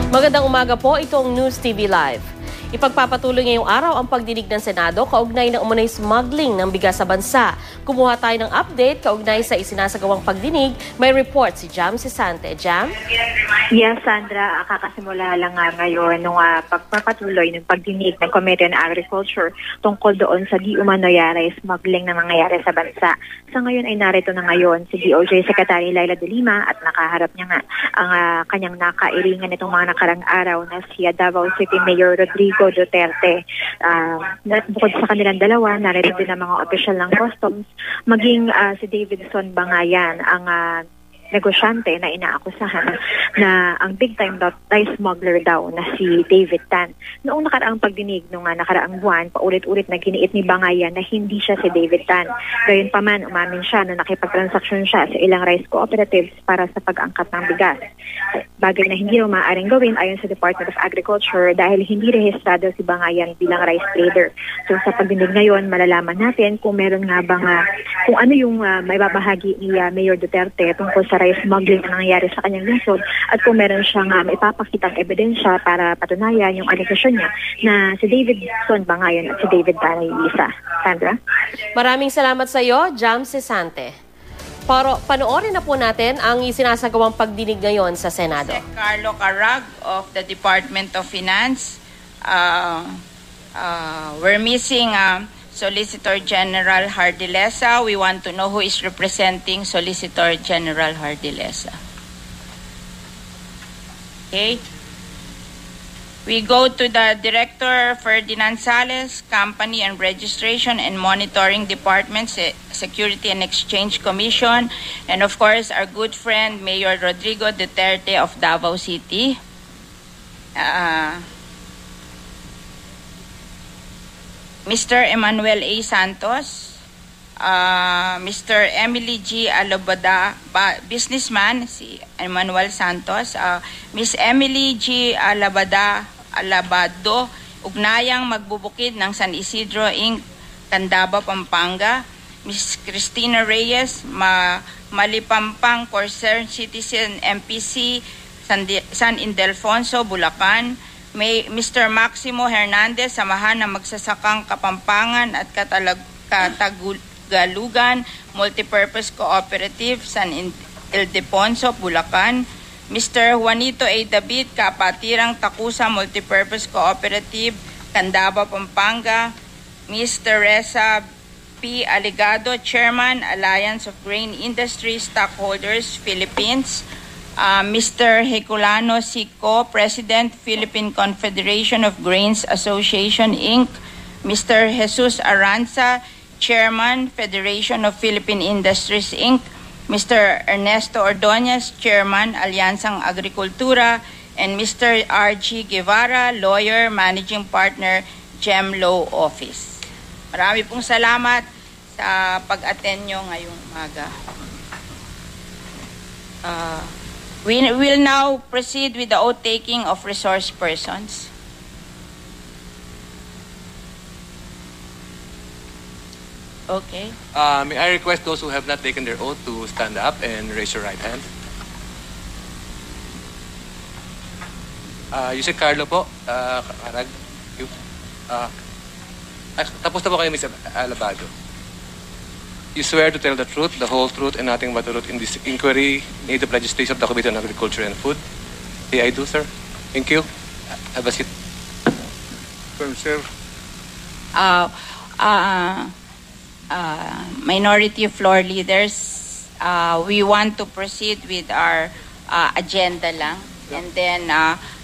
Magandang umaga po, itong News TV Live. Ipagpapatuloy ngayong araw ang pagdinig ng Senado kaugnay ng umunay smuggling ng bigas sa bansa. Kumuha tayo ng update kaugnay sa isinasagawang pagdinig. May report si Jam Sisante. Jam? Yes, Sandra, kakasimula lang ngayon nung pagpapatuloy ng pagdinig ng Committee on Agriculture tungkol doon sa di umano'y smuggling na nangyayari sa bansa. Sa ngayon ay narito na ngayon si DOJ Secretary Leila de Lima at nakaharap niya nga ang kanyang nakairingan itong mga nakarang araw na si Davao City Mayor Rodrigo Duterte. Bukod sa kanilang dalawa, narito din ang mga opisyal ng customs, maging si Davidson Bangayan ang negosyante na inaakusahan na ang big-time rice smuggler daw na si David Tan. Noong nakaraang pagdinig, noong nakaraang buwan, paulit-ulit na giniit ni Bangayan na hindi siya si David Tan. Gayunpaman, umamin siya na nakipagtransaksyon siya sa ilang rice cooperatives para sa pag-angkat ng bigas. Bagay na hindi raw maaaring gawin ayon sa Department of Agriculture dahil hindi rehistrado si Bangayan bilang rice trader. So sa pagdinig ngayon, malalaman natin kung meron nga bang kung ano yung may babahagi ni Mayor Duterte tungkol sa rice smuggling na nangyayari sa kanyang lungsod at kung meron siyang maipapakitang ebidensya para patunayan yung alegasyon niya na si Davidson Bangayan at si David Tan ay isa. Sandra? Maraming salamat sa iyo, Jam Sisante. Panoorin na po natin ang isinasagawang pagdinig ngayon sa Senado. Carlo Carag of the Department of Finance. We're missing Solicitor General Hardilesa. We want to know who is representing Solicitor General Hardilesa. Okay. We go to the Director Ferdinand Sales, Company and Registration and Monitoring Department, Security and Exchange Commission, and of course our good friend Mayor Rodrigo Duterte of Davao City. Mr. Emmanuel A. Santos, Mr. Emily G. Alabada, businessman, si Emmanuel Santos, Miss Emily G. Alabado, ugnayang magbubukid ng San Isidro Inc., Candaba, Pampanga, Miss Cristina Reyes, Malipampang, Concerned Citizen, MPC, San Ildefonso, Bulacan, may Mr. Maximo Hernandez, Samahan ng Magsasakang Kapampangan at Katagalugan, Multipurpose Cooperative, San Ildefonso, Bulacan. Mr. Juanito A. David, Kapatirang Takusa Multipurpose Cooperative, Candaba, Pampanga. Ms. Teresa P. Aligado, Chairman, Alliance of Grain Industry Stockholders, Philippines. Mr. Heculano Sico, President, Philippine Confederation of Grains Association, Inc. Mr. Jesus Aranza, Chairman, Federation of Philippine Industries, Inc. Mr. Ernesto Ordonez, Chairman, Alyansang Agrikultura, and Mr. R.G. Guevara, Lawyer, Managing Partner, GEM Law Office. Marami pong salamat sa pag-attend nyo ngayong umaga. We will now proceed with the oath-taking of resource persons. Okay. May I request those who have not taken their oath to stand up and raise your right hand. You said Carlo po, Carag. Tapos na po kayo, Ms. Alabado. You swear to tell the truth, the whole truth, and nothing but the truth in this inquiry, native legislation of the Committee on Agriculture and Food? Okay, I do, sir. Thank you. Have a seat. Sir. Minority floor leaders, we want to proceed with our agenda lang. And then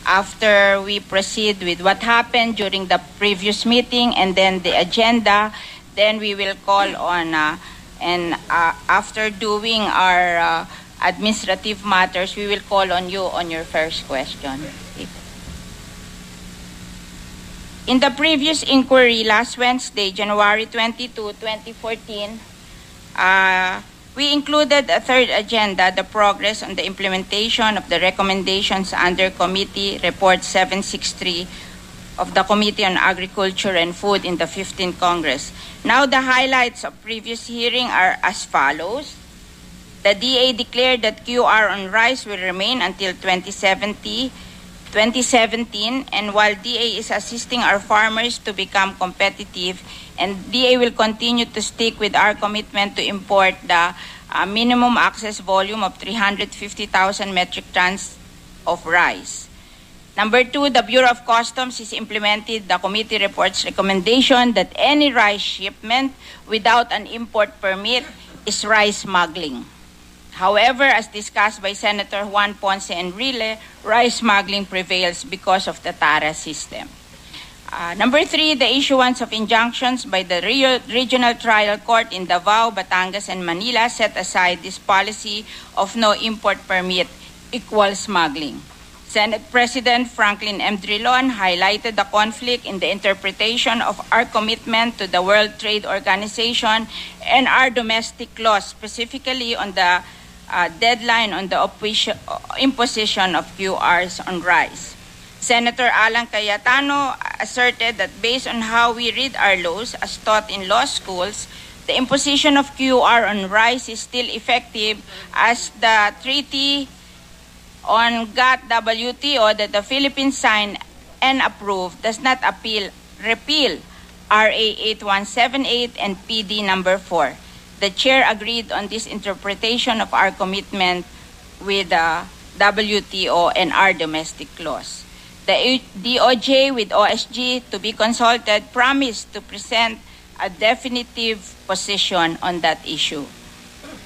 after we proceed with what happened during the previous meeting and then the agenda, then we will call on after doing our administrative matters, we will call on you on your first question. In the previous inquiry last Wednesday, January 22, 2014, we included a third agenda, the progress on the implementation of the recommendations under Committee Report 763 of the Committee on Agriculture and Food in the 15th Congress. Now the highlights of previous hearing are as follows. The DA declared that QR on rice will remain until 2070. 2017, and while DA is assisting our farmers to become competitive, and DA will continue to stick with our commitment to import the minimum access volume of 350,000 metric tons of rice. Number 2, the Bureau of Customs has implemented the committee report's recommendation that any rice shipment without an import permit is rice smuggling. However, as discussed by Senator Juan Ponce Enrile, rice smuggling prevails because of the TARA system. Number 3, the issuance of injunctions by the Regional Trial Court in Davao, Batangas, and Manila set aside this policy of no import permit equals smuggling. Senate President Franklin M. Drilon highlighted the conflict in the interpretation of our commitment to the World Trade Organization and our domestic laws, specifically on the deadline on the imposition of QRs on rice. Senator Alan Cayetano asserted that based on how we read our laws as taught in law schools, the imposition of QR on rice is still effective as the treaty on GATT-WTO that the Philippines signed and approved does not repeal RA 8178 and PD number 4. The chair agreed on this interpretation of our commitment with the WTO and our domestic laws. The DOJ with OSG to be consulted promised to present a definitive position on that issue.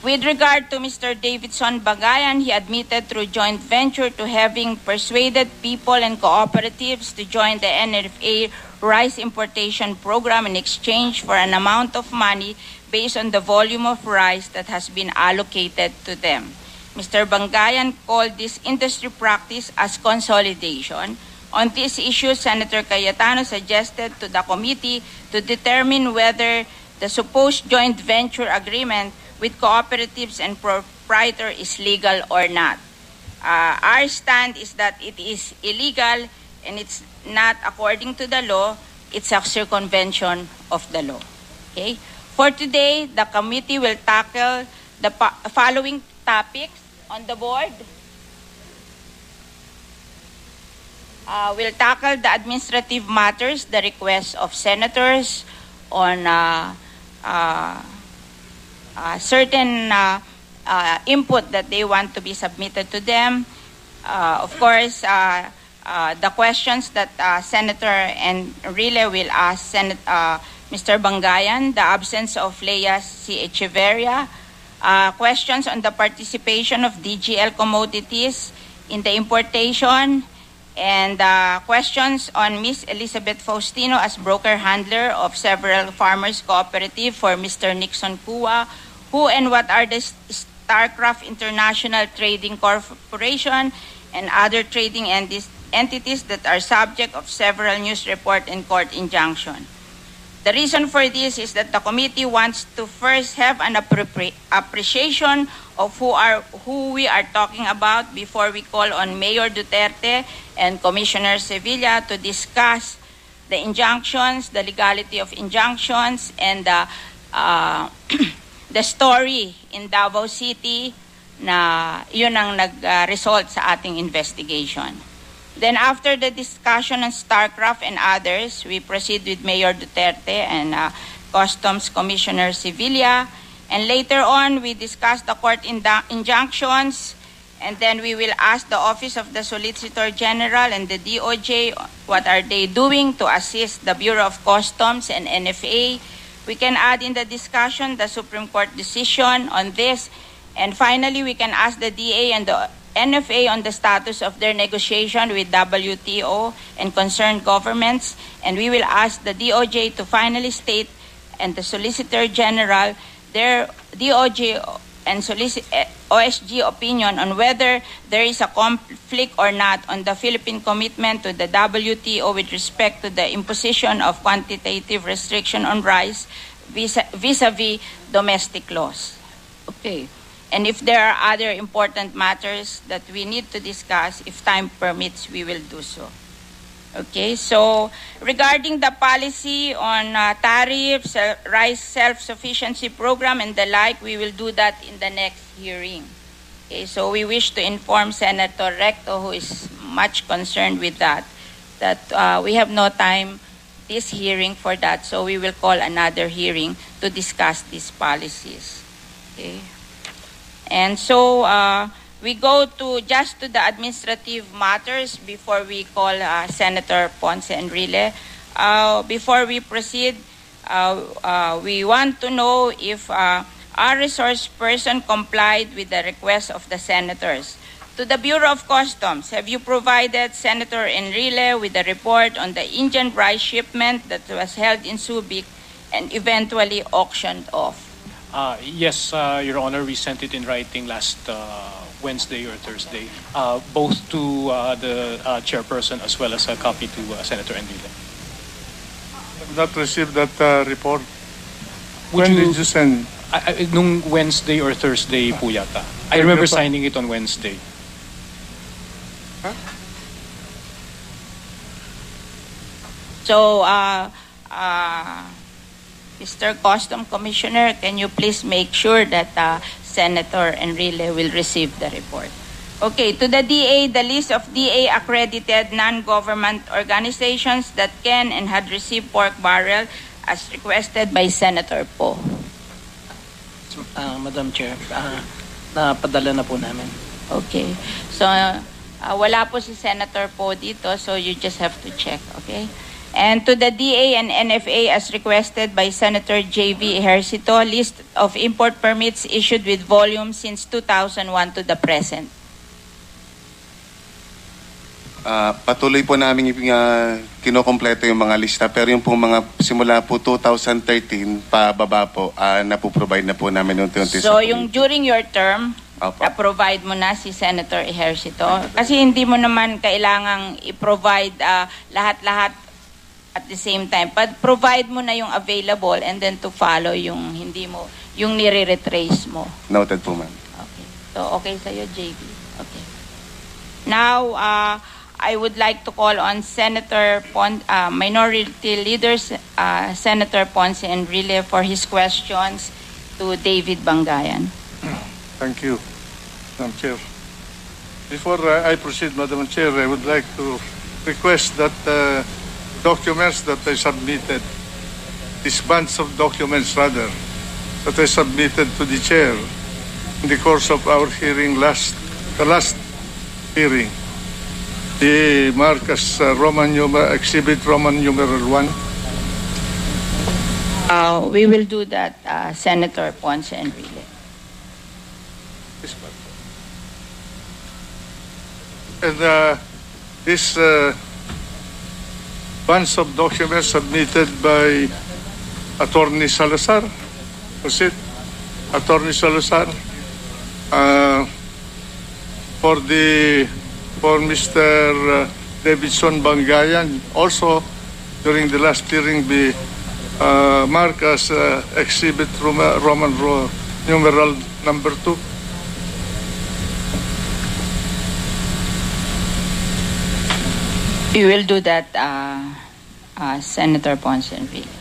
With regard to Mr. Davidson Bagayan, he admitted through joint venture to having persuaded people and cooperatives to join the NFA rice importation program in exchange for an amount of money based on the volume of rice that has been allocated to them. Mr. Bagayan called this industry practice as consolidation. On this issue, Senator Cayetano suggested to the committee to determine whether the supposed joint venture agreement with cooperatives and proprietor is legal or not. Our stand is that it is illegal and it's not according to the law. It's a circumvention of the law. Okay? For today, the committee will tackle the following topics on the board. We'll tackle the administrative matters, the requests of senators on certain input that they want to be submitted to them. Of course, the questions that Senator Enrile will ask Mr. Bangayan, the absence of Leia C. Echeverria, questions on the participation of DGL commodities in the importation, and questions on Ms. Elizabeth Faustino as broker handler of several farmers cooperative for Mr. Nixon Kua, who and what are the Starcraft International Trading Corporation and other trading entities that are subject of several news report and court injunction. The reason for this is that the committee wants to first have an appreciation of who we are talking about before we call on Mayor Duterte and Commissioner Sevilla to discuss the injunctions, the legality of injunctions, and the story in Davao City na yun ang nag-result sa ating investigation. Then after the discussion on Starcraft and others, we proceed with Mayor Duterte and Customs Commissioner Sevilla. And later on, we discuss the court injunctions. And then we will ask the Office of the Solicitor General and the DOJ what are they doing to assist the Bureau of Customs and NFA. We can add in the discussion the Supreme Court decision on this. And finally, we can ask the DA and the NFA on the status of their negotiation with WTO and concerned governments, and we will ask the DOJ to finally state and the Solicitor General their DOJ and OSG opinion on whether there is a conflict or not on the Philippine commitment to the WTO with respect to the imposition of quantitative restriction on rice vis-a-vis domestic laws. Okay. And if there are other important matters that we need to discuss, if time permits, we will do so. Okay, so regarding the policy on tariffs, rice self-sufficiency program and the like, we will do that in the next hearing. Okay, so we wish to inform Senator Recto, who is much concerned with that we have no time this hearing for that, so we will call another hearing to discuss these policies. Okay. And so we go to just to the administrative matters before we call Senator Ponce Enrile. Before we proceed, we want to know if our resource person complied with the request of the senators. To the Bureau of Customs, have you provided Senator Enrile with a report on the Indian rice shipment that was held in Subic and eventually auctioned off? Yes, Your Honor, we sent it in writing last Wednesday or Thursday, both to the chairperson as well as a copy to Senator Enrile. Not received that report. Would When you- did you send? Nung Wednesday or Thursday po yata. I remember signing it on Wednesday. So, Mr. Custom Commissioner, can you please make sure that Senator Enrile will receive the report? Okay, to the DA, the list of DA-accredited non-government organizations that can and had received pork barrel as requested by Senator Poe. Madam Chair, napadala na po namin. Okay, so wala po si Senator Poe dito, so you just have to check, okay? And to the DA and NFA as requested by Senator J.V. Ejercito, list of import permits issued with volume since 2001 to the present. Patuloy po namin kinokompleto yung mga lista, pero yung pong mga simula po 2013 pababa po, napoprovide na po namin unti-unti. So yung during your term, Opo. provide mo na si Senator Ejercito? Kasi hindi mo naman kailangang i-provide lahat-lahat at the same time. But provide mo na yung available and then to follow yung hindi mo, yung nire-retrace mo. Noted po, ma'am. Okay. So okay sa'yo, JB. Okay. Now, I would like to call on Senator Minority Leader Senator Ponce Enrile for his questions to David Bangayan. Thank you, Madam Chair. Before I proceed, Madam Chair, I would like to request that documents that I submitted, these bunch of documents rather, that I submitted to the Chair in the course of our hearing the last hearing, the Marcus Exhibit Roman numeral 1. We will do that, Senator Ponce Enrile. And this bunch of documents submitted by Attorney Salazar, was it? Attorney Salazar, for Mr. Davidson Bangayan, also during the last hearing, be marked as Exhibit Roman numeral number 2. We will do that, Senator Ponce Enrile.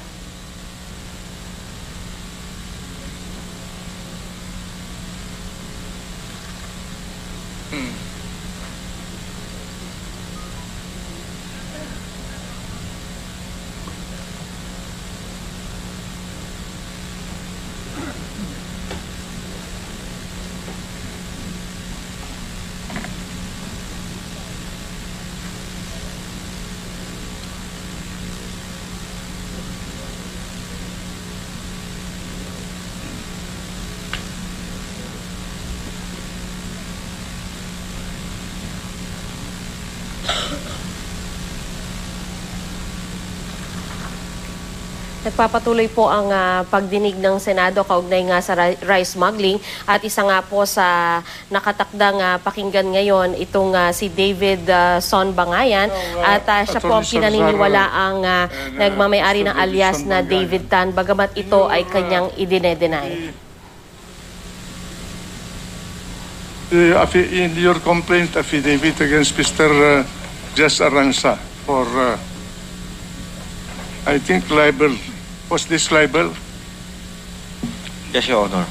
Nagpapatuloy po ang pagdinig ng Senado kaugnay nga sa rice smuggling at isa nga po sa nakatakdang pakinggan ngayon itong si David Son Bangayan at siya po ang pinaniniwala ang nagmamayari ng alias na David Tan bagamat ito ay kanyang idine-deny. In your complaint affidavit against Mr. Jess Aranza for I think libel. Was this libel? Yes, Your Honor.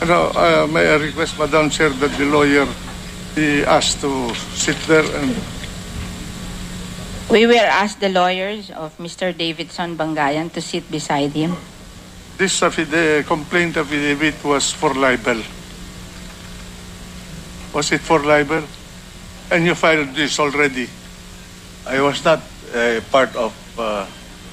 No, may I request, Madam Chair, that the lawyer be asked to sit there and We will ask the lawyers of Mr. Davidson Bangayan to sit beside him. this complaint affidavit was for libel. Was it for libel? And you filed this already. I was not part of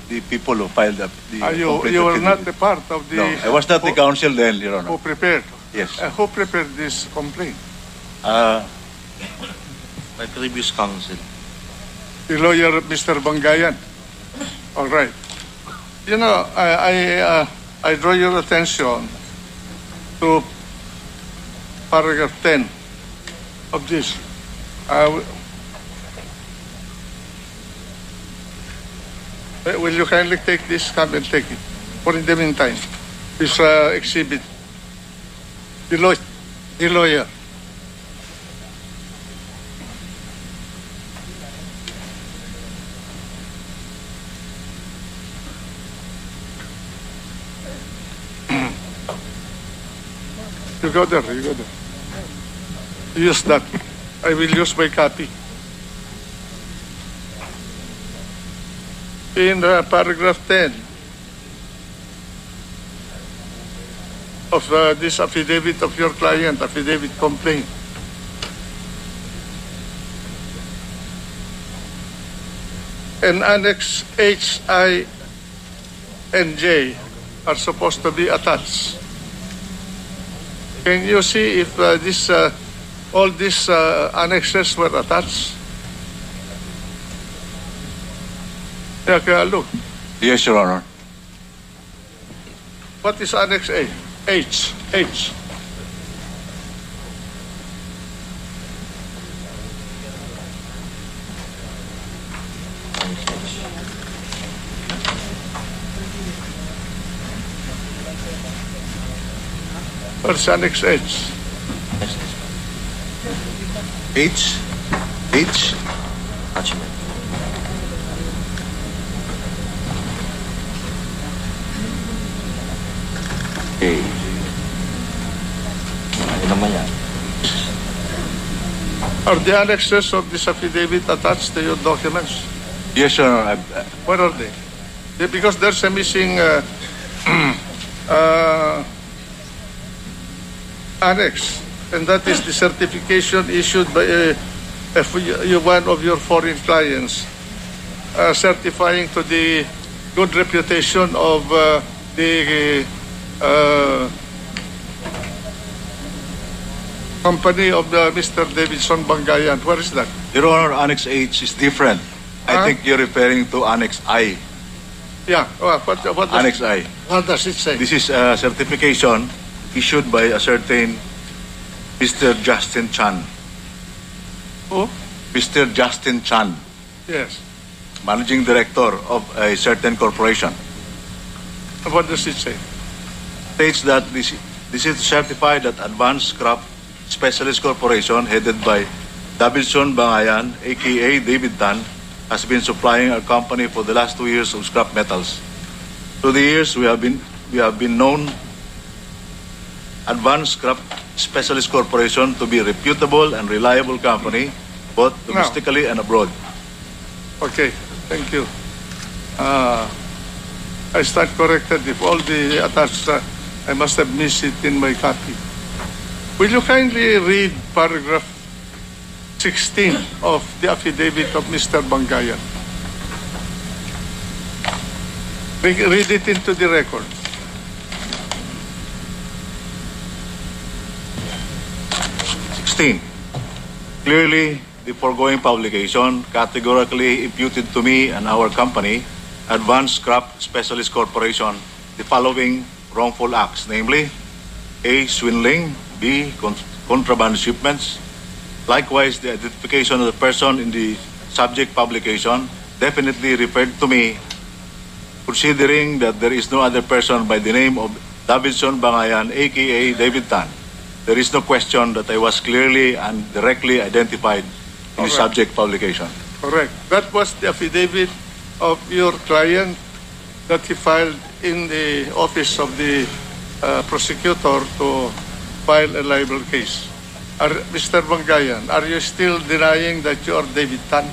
the people who filed the You complaint were not affidavit. a part of the... No, I was not the counsel then, Your Who Honor. prepared? Yes. Who prepared this complaint? My previous counsel. The lawyer, Mr. Bangayan. All right. You know, I draw your attention to paragraph 10 of this. Will you kindly take this? Come and take it. For in the meantime, this exhibit. The lawyer. You go there, you go there. Use that. I will use my copy. In paragraph 10 of this affidavit of your client, affidavit complaint, and Annex H, I, and J are supposed to be attached. Can you see if all these annexes were attached? Yeah, kaya look. Yes, Your Honor. What is Annex A? H. What's Annex H? H. Attachment. Okay. Ano naman yan? Are the annexes of this affidavit attached to your documents? Yes, Your Honor. Where are they? Because there's a missing annex, and that is the certification issued by one of your foreign clients, certifying to the good reputation of the company of Mr. Davidson Bangayan. Where is that? Your Honor, Annex H is different. I think you're referring to Annex I. Yeah. What does, Annex I. what does it say? This is a certification issued by a certain Mr. Justin Chan. Who? Mr. Justin Chan, Yes. Managing Director of a certain corporation. What does it say? States that this is certified that Advanced Scrap Specialist Corporation, headed by Davidson Bangayan, aka David Tan, has been supplying our company for the last 2 years of scrap metals. Through the years, we have been known Advanced Scrap Specialist Corporation to be a reputable and reliable company, both domestically and abroad. Okay, thank you. I stand corrected. If all the attached, I must have missed it in my copy. Will you kindly read paragraph 16 of the affidavit of Mr. Bangayan? Read it into the record. Clearly, the foregoing publication categorically imputed to me and our company, Advanced Scrap Specialist Corporation, the following wrongful acts, namely A. Swindling, B. Contraband shipments. Likewise, the identification of the person in the subject publication definitely referred to me, considering that there is no other person by the name of Davidson Bangayan, aka David Tan. There is no question that I was clearly and directly identified in the subject publication. Correct. That was the affidavit of your client that he filed in the office of the prosecutor to file a libel case. Mr. Bangayan, are you still denying that you are David Tan?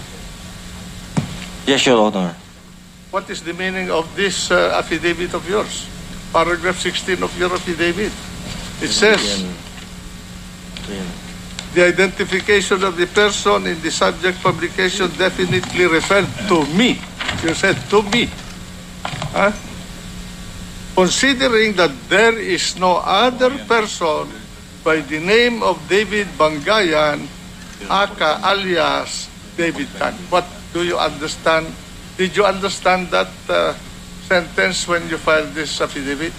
Yes, Your Honor. What is the meaning of this affidavit of yours? Paragraph 16 of your affidavit. It says, the identification of the person in the subject publication definitely referred to me. You said to me. Huh? Considering that there is no other person by the name of David Bangayan, aka alias David Tan. What do you understand? Did you understand that sentence when you filed this affidavit?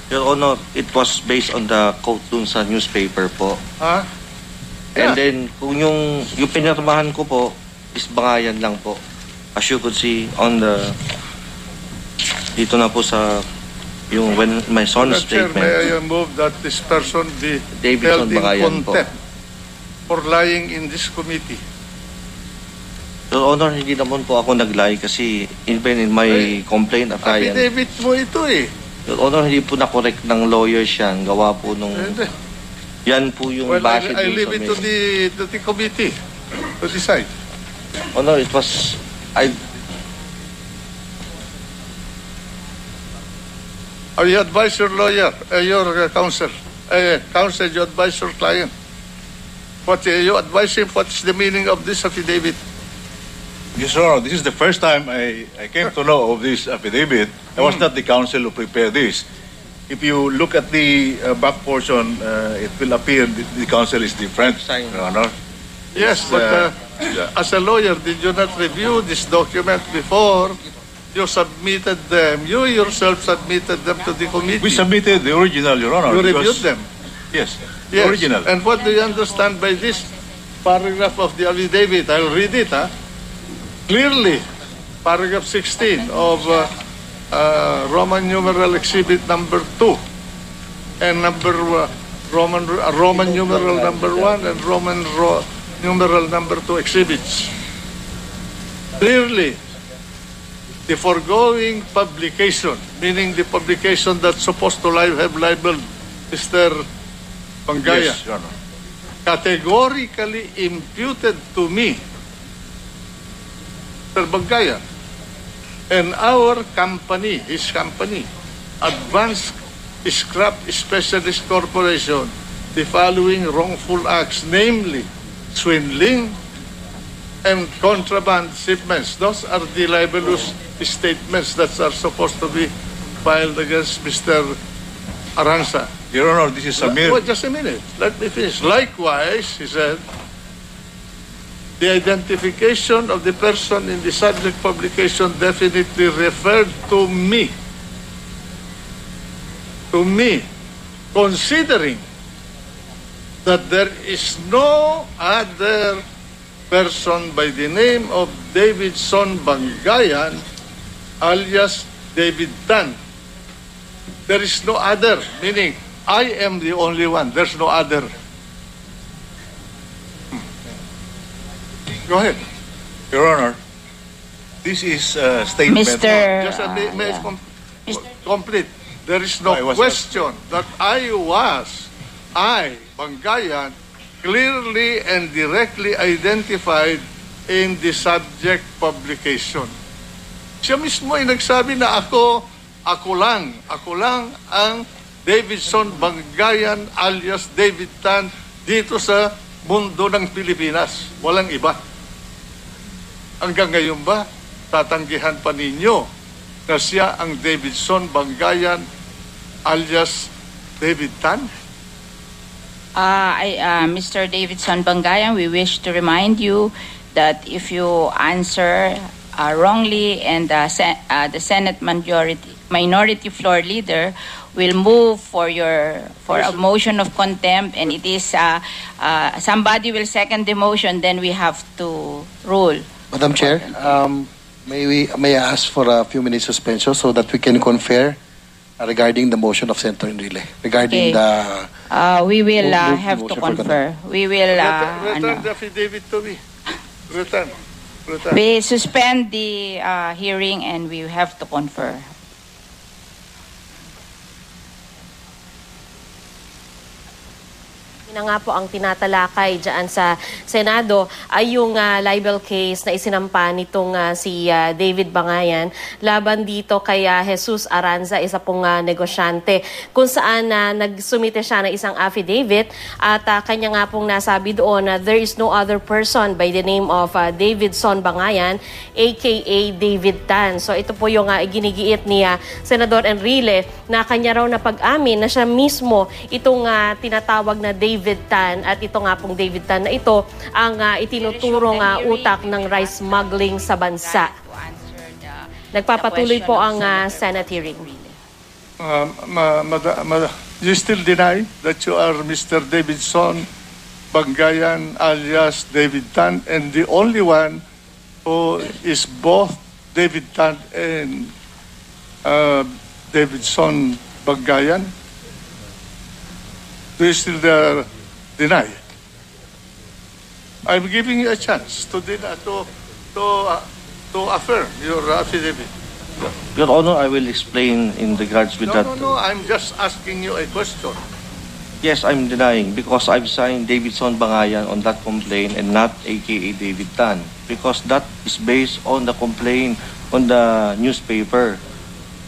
Your Honor, it was based on the quote dun sa newspaper po. Huh? And then, kung yung pinirmahan ko po, is Bangayan lang po. As you could see on the, dito na po sa, yung when my son's statement. May I move that this person be Davidson held in Bangayan contempt for lying in this committee? Your Honor, hindi naman po ako nag-lie kasi even in my complaint affidavit. Affidavit mo ito eh. Your Honor, hindi po na-correct ng lawyers yan. Gawa po nung... Yan po yung base I dun leave sa it to the committee to decide. Honor, it was... Or you advise your lawyer, your counsel. Counsel, you advise your client. What you advise him, what is the meaning of this affidavit? Yes, Your Honor, this is the first time I came to know of this affidavit. I was not the counsel who prepared this. If you look at the back portion, it will appear the counsel is different, Your Honor. Yes, but as a lawyer, did you not review this document before you submitted them? You yourself submitted them to the committee. We submitted the original, Your Honor. You reviewed them? Yes, Yes. original. And what do you understand by this paragraph of the affidavit? I'll read it. Clearly, paragraph 16 of Roman numeral exhibit number 2 and Roman numeral number 1 and Roman numeral number 2 exhibits. Clearly, the foregoing publication, meaning the publication that's supposed to have libeled Mr. Bangayan, Yes, Your Honor. categorically imputed to me, Mr. Bangayan, and our company, his company, Advanced Scrap Specialist Corporation, the following wrongful acts, namely swindling and contraband shipments. Those are the libelous statements that are supposed to be filed against Mr. Aranza. Your Honor, this is a mere... Wait, just a minute. Let me finish. Likewise, he said, the identification of the person in the subject publication definitely referred to me. To me, considering that there is no other person by the name of Davidson Bangayan, alias David Tan. There is no other, meaning I am the only one. There's no other. Go ahead. Your Honor, this is a statement... Mr. Just may I complete. There is no question that I, Bangayan, clearly and directly identified in the subject publication. Siya mismo ay nagsabi na ako lang ang Davidson Bangayan alias David Tan dito sa mundo ng Pilipinas. Walang iba. Hanggang ngayon ba, tatanggihan pa ninyo na siya ang Davidson Bangayan alias David Tan? Mr. Davidson Bangayan, we wish to remind you that if you answer wrongly and the Senate minority floor leader will move for a motion of contempt, and it is somebody will second the motion, then we have to rule. Madam Chair, may I ask for a few minutes suspension so that we can confer regarding the motion of Senator Enrile regarding the... we will have to confer. We will... Return the affidavit to me. Return. We suspend the hearing and we have to confer. na nga po ang tinatalakay dyan sa Senado ay yung libel case na isinampa nitong si David Bangayan laban dito kay Jesus Aranza, isa pong negosyante, kung saan nagsumite siya ng isang affidavit at kanya nga pong nasabi doon na there is no other person by the name of David Son Bangayan, aka David Tan. So ito po yung iginigiit ni Senador Enrile na kanya raw na pag-amin na siya mismo itong tinatawag na David Tan, at ito nga pong David Tan na ito ang itinuturong utak ng rice smuggling sa bansa. Nagpapatuloy po ang Senate hearing. You still deny that you are Mr. Davidson Bangayan alias David Tan, and the only one who is both David Tan and Davidson Bangayan? Do you still deny? I'm giving you a chance to affirm your affidavit. Your Honor, I will explain in regards with that. No, I'm just asking you a question. Yes, I'm denying because I've signed Davidson Bangayan on that complaint and not aka David Tan, because that is based on the complaint on the newspaper.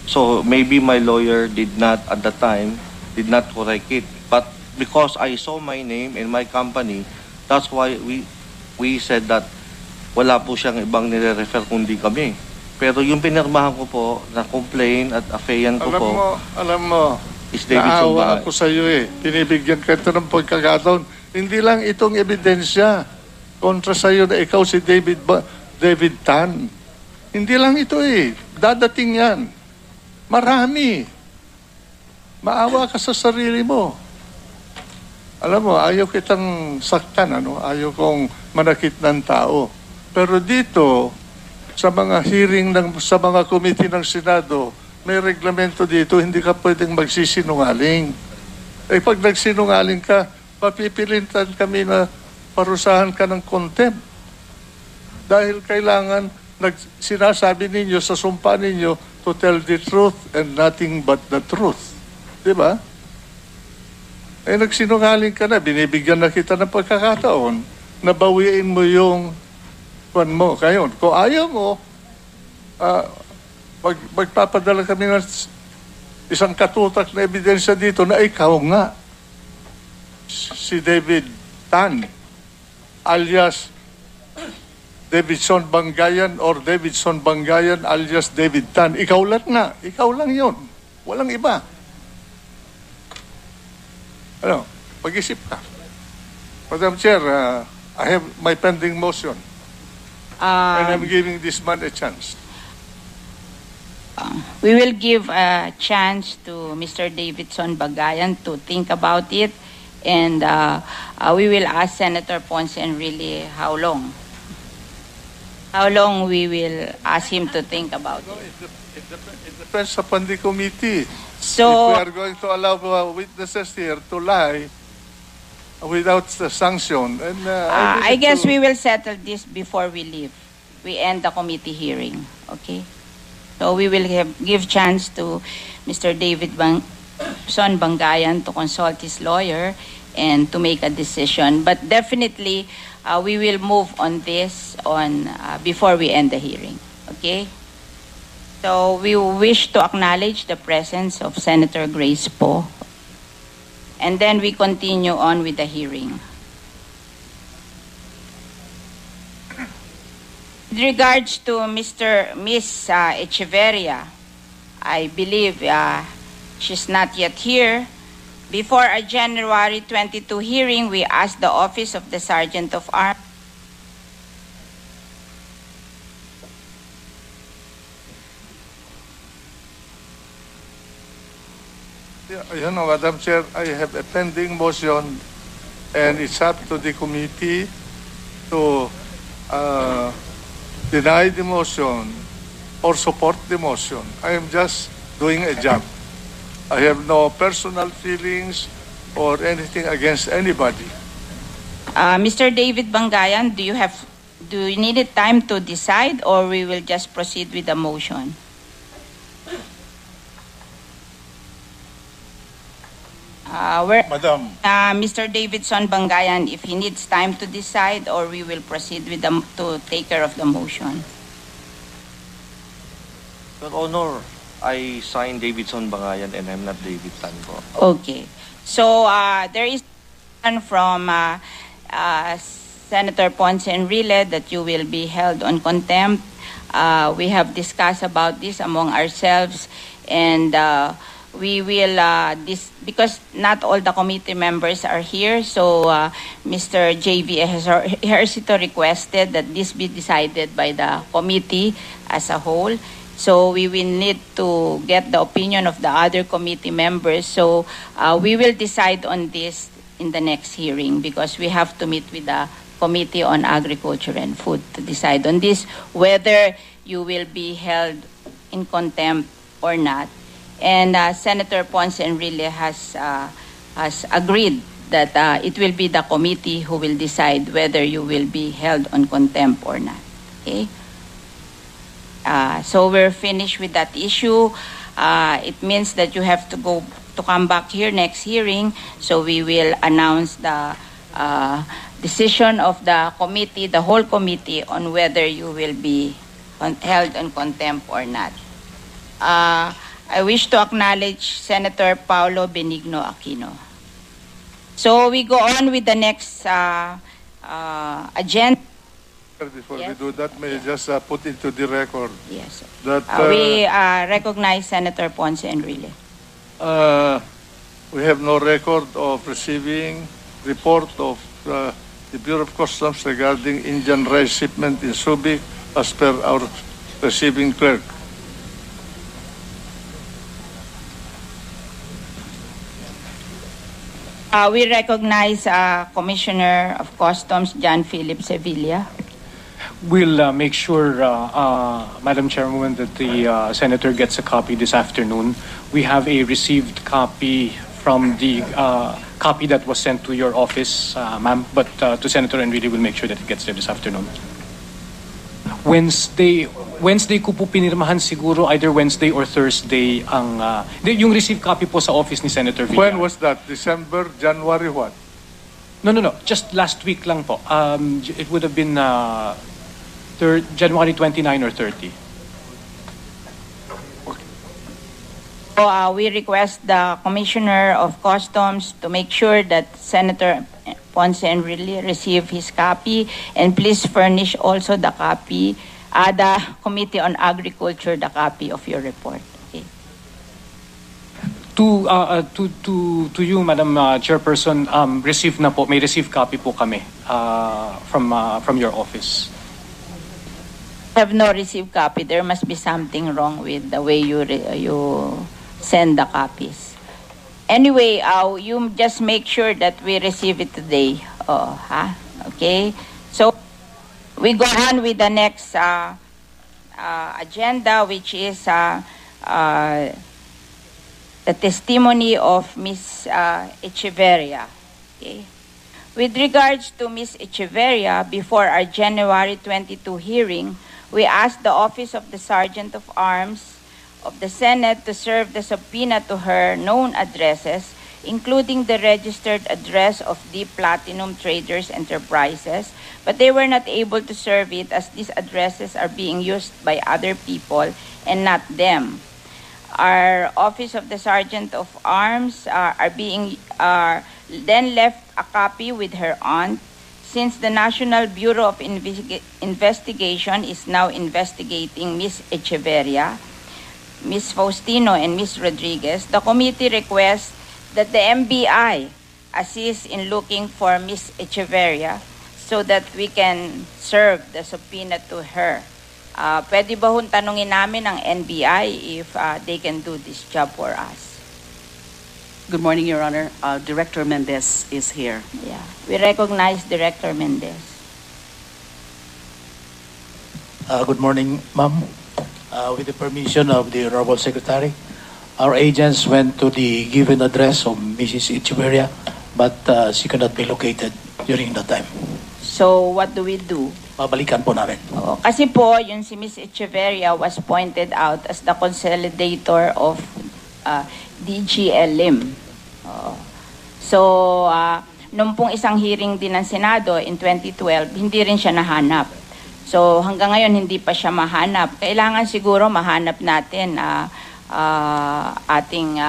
So maybe my lawyer did not at the time correct it, but because I saw my name and my company, that's why we said that wala po siyang ibang nire-refer kundi kami. Pero yung pinirmahan ko po na complaint at affiant ko alam mo, is Davidson naawa ako sa iyo eh. Pinibigyan ka ito ng pagkakataon. Hindi lang itong ebidensya kontra sa iyo na ikaw si David Tan. Hindi lang ito eh. Dadating yan. Marami. Maawa ka sa sarili mo. Alam mo, ayaw kitang saktan, ayaw kong manakit ng tao. Pero dito, sa mga hearing sa mga committee ng Senado, may reglamento dito, hindi ka pwedeng magsisinungaling. Eh pag nagsinungaling ka, papipilintan kami na parusahan ka ng contempt. Dahil kailangan, sinasabi ninyo sa sumpa ninyo to tell the truth and nothing but the truth. Diba? Eh nagsinungaling ka na, binibigyan na kita ng pagkakataon na bawiin mo yung kwan mo. Kayon, kung ayaw mo, magpapadala kami ng isang katutak na ebidensya dito na ikaw nga si David Tan alias Davidson Bangayan or Davidson Bangayan alias David Tan. Ikaw lang nga. Ikaw lang yun. Walang iba. Pag-isip ka. Madam Chair, I have my pending motion. And I'm giving this man a chance. We will give a chance to Mr. Davidson Bangayan to think about it, and we will ask Senator Ponce Enrile how long. How long we will ask him to think about it. It depends upon the committee. So, if we are going to allow witnesses here to lie without the sanction, and I guess we will settle this before we leave. We end the committee hearing. Okay? So we will give chance to Mr. Davidson Bangayan to consult his lawyer and to make a decision. But definitely, we will move on this before we end the hearing. Okay? So we wish to acknowledge the presence of Senator Grace Poe. And then we continue on with the hearing. With regards to Miss Echeverria, I believe she's not yet here. Before a January 22 hearing, we asked the Office of the Sergeant of Arms Madam Chair, I have a pending motion, and it's up to the committee to deny the motion or support the motion. I am just doing a job. I have no personal feelings or anything against anybody. Mr. David Bangayan, do you need time to decide, or we will just proceed with the motion? Madam. Mr. Davidson Bangayan, if he needs time to decide, or we will proceed with to take care of the motion. Your Honor, I signed Davidson Bangayan and I'm not David Tan po. Okay. So there is one from Senator Ponce Enrile that you will be held on contempt. We have discussed about this among ourselves, and we will, because not all the committee members are here, so Mr. J.V. Ejercito requested that this be decided by the committee as a whole. So we will need to get the opinion of the other committee members. So we will decide on this in the next hearing, because we have to meet with the Committee on Agriculture and Food to decide on this, whether you will be held in contempt or not. And Senator Ponce Enrile has agreed that it will be the committee who will decide whether you will be held on contempt or not. Okay? So we're finished with that issue. It means that you have to come back here next hearing. So we will announce the decision of the committee, the whole committee, on whether you will be held in contempt or not. I wish to acknowledge Senator Paulo Benigno Aquino. So we go on with the next agenda. Before we do that, may I just put into the record Yes. that We recognize Senator Ponce Enrile. we have no record of receiving report of the Bureau of Customs regarding Indian rice shipment in Subic as per our receiving clerk. We recognize Commissioner of Customs John Philip Sevilla. We'll make sure, Madam Chairwoman, that the Senator gets a copy this afternoon. We have a received copy from the copy that was sent to your office, ma'am, but to Senator Enrile, we'll make sure that it gets there this afternoon. Wednesday ko po pinirmahan siguro, either Wednesday or Thursday, yung received copy po sa office ni Senator Villa. When was that? December, January, what? No. Just last week lang po. It would have been January 29 or 30. So we request the Commissioner of Customs to make sure that Senator Ponce Enrile receive his copy, and please furnish also the copy, the Committee on Agriculture, the copy of your report. Okay. To you, Madam Chairperson, receive na po, may receive copy po kami from your office. Have no received copy. There must be something wrong with the way you send the copies. Anyway, you just make sure that we receive it today. Okay? So, we go on with the next agenda, which is the testimony of Ms. Echeverria. Okay? With regards to Ms. Echeverria, before our January 22 hearing, we asked the Office of the Sergeant of Arms of the Senate to serve the subpoena to her known addresses, including the registered address of the Platinum Traders Enterprises, but they were not able to serve it as these addresses are being used by other people and not them. Our Office of the Sergeant of Arms then left a copy with her aunt. Since the National Bureau of Investigation is now investigating Ms. Echeverria, Ms. Faustino, and Ms. Rodriguez, the committee requests that the MBI assist in looking for Ms. Echeverria so that we can serve the subpoena to her. Pwede ba hong tanungin namin ang NBI if they can do this job for us? Good morning, Your Honor. Director Mendez is here. Yeah, we recognize Director Mendez. Good morning, ma'am. With the permission of the Honorable Secretary, our agents went to the given address of Mrs. Echeverria, but she could not be located during that time. So, what do we do? Babalikan po namin. Kasi po, yung si Ms. Echeverria was pointed out as the consolidator of DGLM. So, nung pong isang hearing din ng Senado in 2012, hindi rin siya nahanap. So, hanggang ngayon hindi pa siya mahanap. Kailangan siguro mahanap natin ating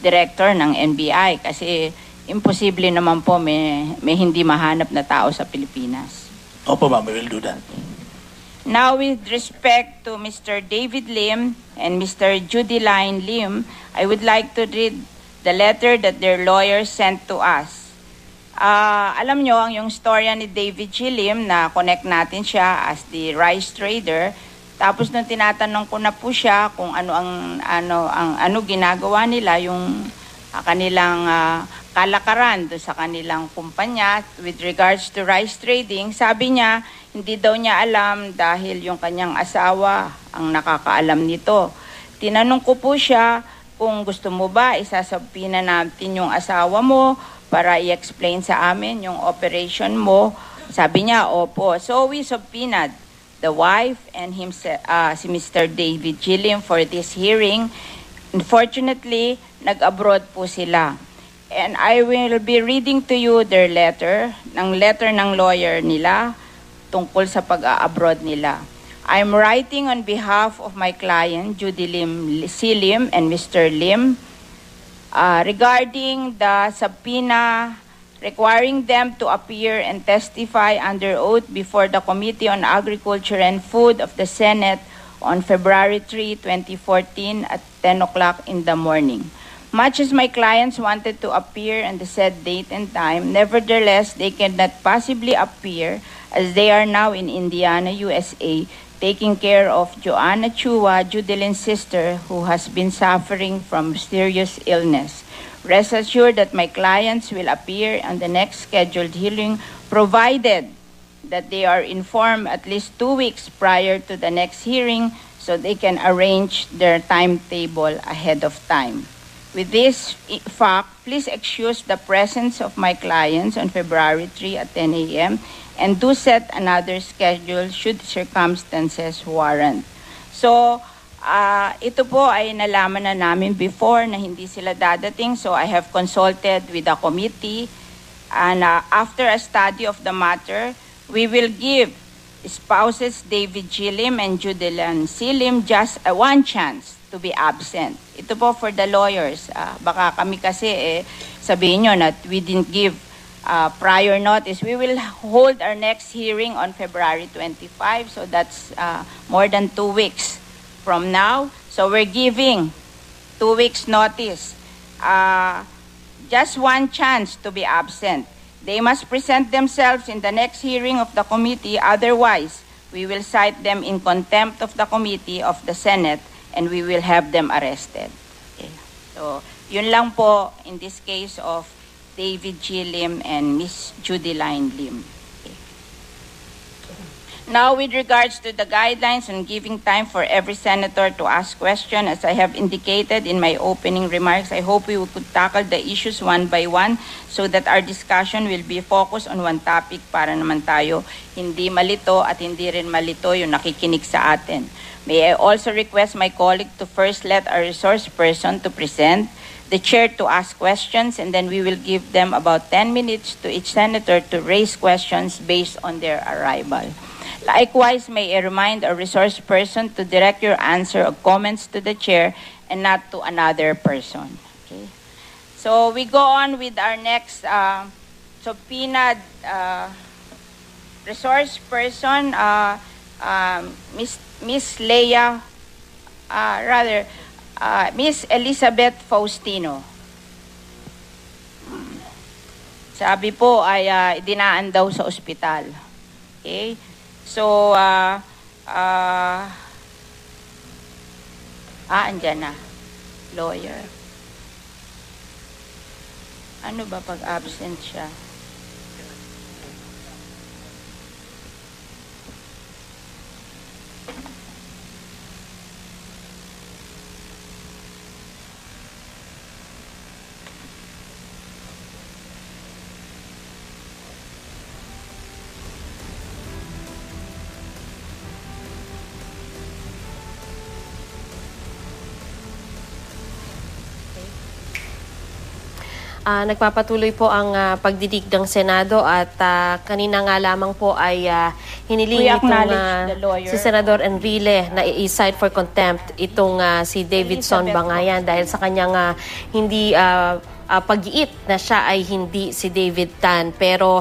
director ng NBI kasi imposible naman po may hindi mahanap na tao sa Pilipinas. Opo, ma'am, we will do that. Now, with respect to Mr. David Lim and Mr. Judy Line Lim, I would like to read the letter that their lawyers sent to us. Alam nyo, yung storya ni David G. Lim na connect natin siya as the rice trader. Tapos nung tinatanong ko na po siya kung ano ginagawa nila, yung kanilang kalakaran do sa kanilang kumpanya with regards to rice trading, sabi niya hindi daw niya alam dahil yung kanyang asawa ang nakakaalam nito. Tinanong ko po siya kung gusto mo ba isasabina natin yung asawa mo para i-explain sa amin yung operation mo. Sabi niya, opo. So we subpoenaed the wife and himself, si Mr. David G. Lim for this hearing. Unfortunately, nag-abroad po sila. And I will be reading to you their letter ng lawyer nila tungkol sa pag-abroad nila. I'm writing on behalf of my client, Judy Lim, C. Lim and Mr. Lim, regarding the subpoena requiring them to appear and testify under oath before the Committee on Agriculture and Food of the Senate on February 3, 2014 at 10 o'clock in the morning. Much as my clients wanted to appear on the said date and time, nevertheless, they cannot possibly appear as they are now in Indiana, USA, taking care of Joanna Chua, Judelin's sister, who has been suffering from serious illness. Rest assured that my clients will appear on the next scheduled hearing, provided that they are informed at least 2 weeks prior to the next hearing so they can arrange their timetable ahead of time. With this fact, please excuse the presence of my clients on February 3 at 10 a.m. and do set another schedule should circumstances warrant. So, ito po ay nalaman na namin before na hindi sila dadating. So, I have consulted with the committee and after a study of the matter, we will give spouses David G. Lim and Judelan C. Lim just one chance to be absent. Ito po for the lawyers. Baka kami kasi sabihin nyo na we didn't give prior notice. We will hold our next hearing on February 25. So that's more than 2 weeks from now. So we're giving 2 weeks notice. Just one chance to be absent. They must present themselves in the next hearing of the committee. Otherwise, we will cite them in contempt of the committee of the Senate and we will have them arrested. Okay. So, yun lang po in this case of David G. Lim and Miss Judy Line Lim. Okay. Now, with regards to the guidelines on giving time for every senator to ask questions, as I have indicated in my opening remarks, I hope we could tackle the issues one by one so that our discussion will be focused on one topic para naman tayo hindi malito at hindi rin malito yung nakikinig sa atin. May I also request my colleague to first let our resource person to present, the chair to ask questions, and then we will give them about 10 minutes to each senator to raise questions based on their arrival. Likewise, may I remind our resource person to direct your answer or comments to the chair and not to another person. Okay? So we go on with our next subpoenaed resource person, Miss Leia, Miss Elizabeth Faustino. Sabi po ay dinaan daw sa ospital. Okay? So, andyan na. Lawyer. Ano ba pag absent siya? Nagpapatuloy po ang pagdidig ng Senado at kanina nga lamang po ay hiniling We itong acknowledge the lawyer. si Senador Enrile na i-cite for contempt itong si Davidson Bangayan dahil sa kanyang hindi pag-iit na siya ay hindi si David Tan. Pero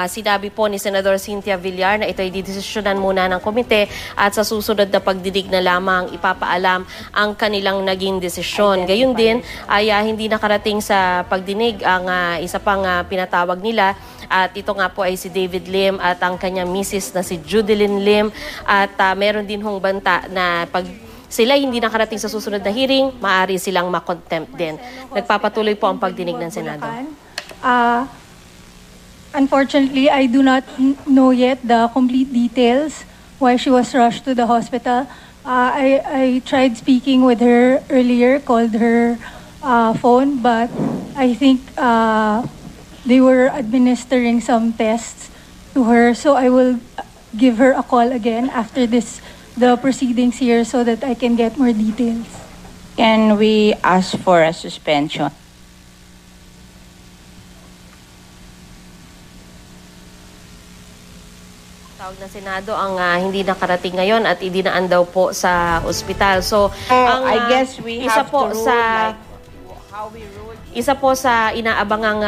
sinabi po ni Senador Cynthia Villar na ito ay didesisyonan muna ng komite at sa susunod na pagdidig na lamang ipapaalam ang kanilang naging desisyon. Gayun din ay hindi nakarating sa pagdinig ang isa pang pinatawag nila. At ito nga po ay si David Lim at ang kanyang misis na si Judeline Lim. At meron din hong banta na pag sila hindi nakarating sa susunod na hearing, maaari silang makontempt din. Nagpapatuloy po ang pagdinig ng Senado. Unfortunately, I do not know yet the complete details why she was rushed to the hospital. I tried speaking with her earlier, called her phone, but I think they were administering some tests to her. So I will give her a call again after the proceedings here so that I can get more details. Can we ask for a suspension? Tawag ng Senado ang hindi nakarating ngayon at idinaan daw po sa ospital. So, I guess we have to rule like how we ruled. Isa po sa inaabangang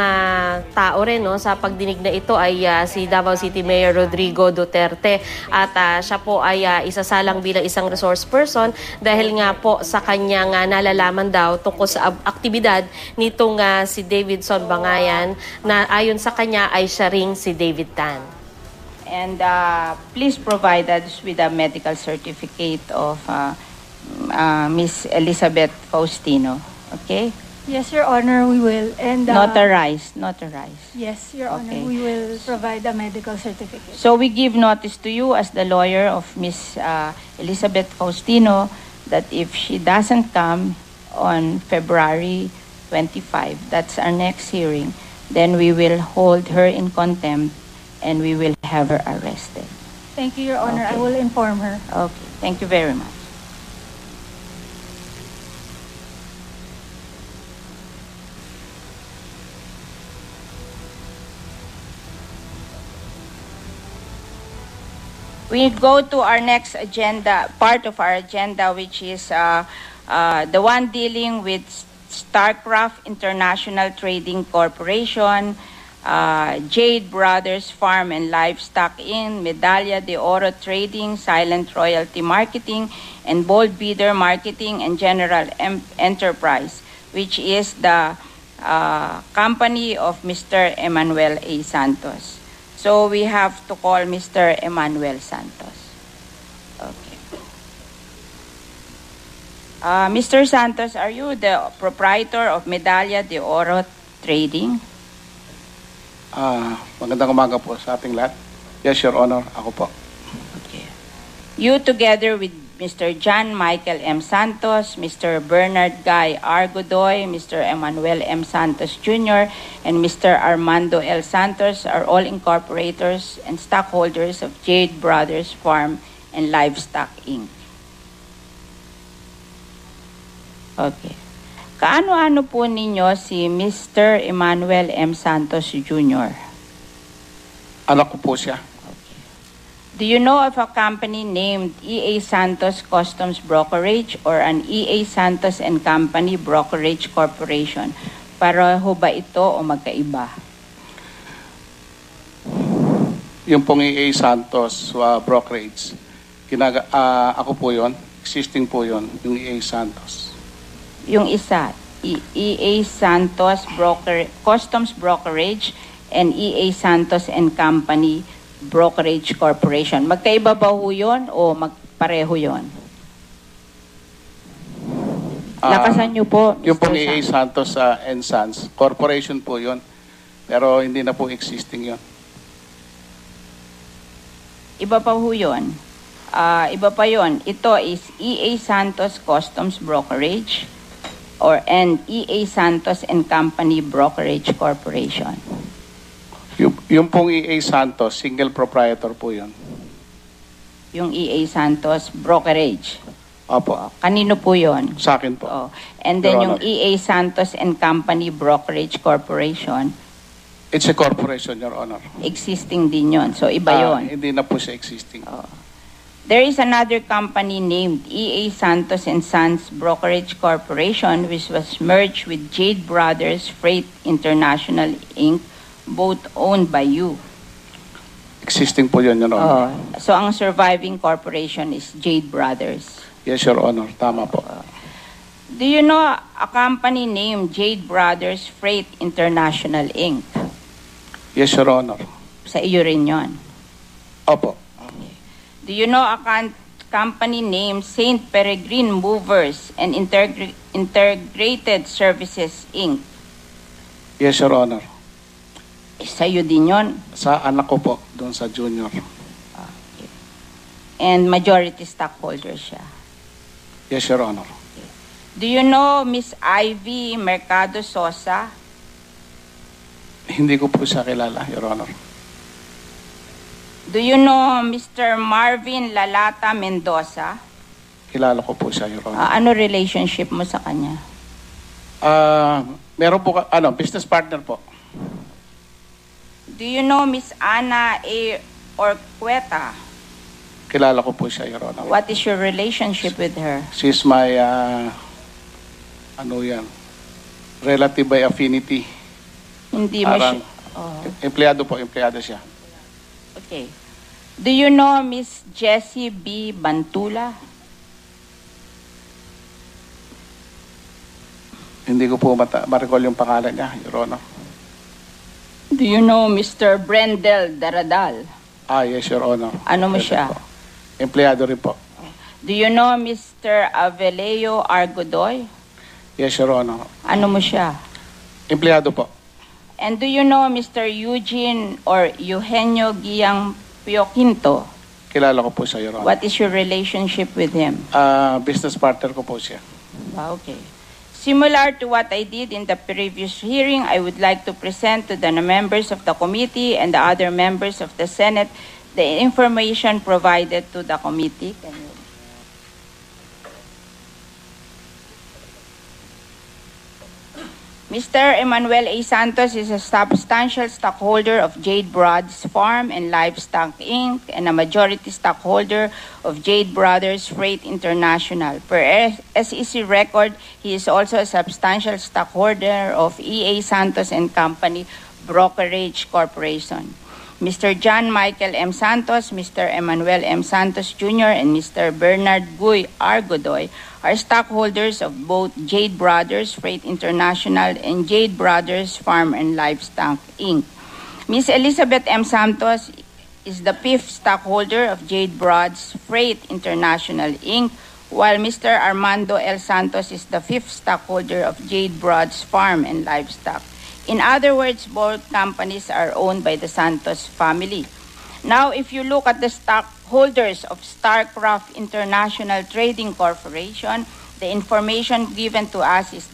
tao rin sa pagdinig na ito ay si Davao City Mayor Rodrigo Duterte at siya po ay isasalang bilang isang resource person dahil nga po sa kanyang nalalaman daw tungkol sa aktibidad nitong si Davidson Bangayan na ayon sa kanya ay siya ring si David Tan. And please provide us with a medical certificate of Miss Elizabeth Faustino. Okay? Yes, Your Honor, we will. And Notarized. Yes, Your Honor, Okay. we will provide a medical certificate. So we give notice to you as the lawyer of Miss Elizabeth Faustino that if she doesn't come on February 25, that's our next hearing, then we will hold her in contempt and we will have her arrested. Thank you, Your Honor. Okay. I will inform her. Okay, thank you very much. We go to our next agenda, part of our agenda, which is the one dealing with Starcraft International Trading Corporation, Jade Brothers Farm and Livestock Inc., Medalla de Oro Trading, Silent Royalty Marketing, and Bold Bidder Marketing and General Enterprise, which is the company of Mr. Emmanuel A. Santos. So we have to call Mr. Emmanuel Santos. Okay. Mr. Santos, are you the proprietor of Medalla de Oro Trading? Magandang umaga po sa ating lahat. Yes, Your Honor, ako po. Okay. You together with Mr. John Michael M. Santos, Mr. Bernard Guy R. Godoy, Mr. Emmanuel M. Santos Jr., and Mr. Armando L. Santos are all incorporators and stockholders of Jade Brothers Farm and Livestock Inc. Okay. Kaano-ano po ninyo si Mr. Emmanuel M. Santos Jr.? Anak ko po siya. Do you know of a company named EA Santos Customs Brokerage or an EA Santos and Company Brokerage Corporation? Pareho ba ito o magkaiba? Yung pong EA Santos Brokerage, ako po yon, existing po yon, yung EA Santos. Yung isa, EA Santos Customs Brokerage and EA Santos and Company Brokerage Corporation. Magkaiba ba ho yun o pareho yun? Lakasan niyo po, Yung Mr. pong EA Santos and Sons, corporation po yon, pero hindi na po existing yon. Iba pa ho yun. Iba pa yun. Ito is EA Santos Customs Brokerage and EA Santos and Company Brokerage Corporation. Yung pong EA Santos, single proprietor po yun. Yung EA Santos Brokerage. Opo. Kanino po yon? Sa akin po. Oh. And then Your yung EA Santos and Company Brokerage Corporation, It's a corporation, Your Honor. existing din yon. So iba yon. Hindi na po siya existing. There is another company named EA Santos and Sons Brokerage Corporation, which was merged with Jade Brothers Freight International Inc., both owned by you. Existing po yun, Your Honor. So ang surviving corporation is Jade Brothers. Yes, Your Honor. Tama po. Do you know a company named Jade Brothers Freight International Inc.? Yes, Your Honor. Sa iyo rin yon. Opo. Do you know a company named St. Peregrine Movers and Integrated Services Inc.? Yes, Your Honor. Sa iyo din yon. Sa anak ko po, doon sa junior. And majority stockholder siya. Yes, Your Honor. Do you know Miss Ivy Mercado Sosa? Hindi ko po siya kilala, Your Honor. Do you know Mr. Marvin Lalata Mendoza? Kilala ko po siya, Your Honor. Ano relationship mo sa kanya? Meron po, business partner po. Do you know Miss Ana A. Orqueta? Kilala ko po siya, Your Honor. What is your relationship with her? She's my, relative by affinity. Hindi mo Parang, siya. empleyado siya. Okay. Do you know Miss Jessie B. Bantula? Hindi ko po ma-recall yung pangalan niya, Your Honor. Do you know Mr. Brendel Daradal? Yes, Your Honor. Ano mo siya? Empleyado rin po. Do you know Mr. Aveleo Argodoy? Yes, Your Honor. Ano mo siya? Empleyado po. And do you know Mr. Eugene or Eugenio Giang Pioquinto? Kilala ko po siya, Your Honor. What is your relationship with him? Business partner ko po siya. Okay. Similar to what I did in the previous hearing, I would like to present to the members of the committee and the other members of the Senate the information provided to the committee. Mr. Emmanuel A. Santos is a substantial stockholder of Jade Brothers Farm and Livestock Inc. and a majority stockholder of Jade Brothers Freight International. Per SEC record, he is also a substantial stockholder of EA Santos and Company Brokerage Corporation. Mr. John Michael M. Santos, Mr. Emmanuel M. Santos Jr., and Mr. Bernard Guy Argodoy are stockholders of both Jade Brothers Freight International and Jade Brothers Farm and Livestock Inc. Ms. Elizabeth M. Santos is the fifth stockholder of Jade Brothers Freight International Inc., while Mr. Armando L. Santos is the fifth stockholder of Jade Brothers Farm and Livestock. In other words, both companies are owned by the Santos family. Now, if you look at the stockholders of Starcraft International Trading Corporation, the information given to us is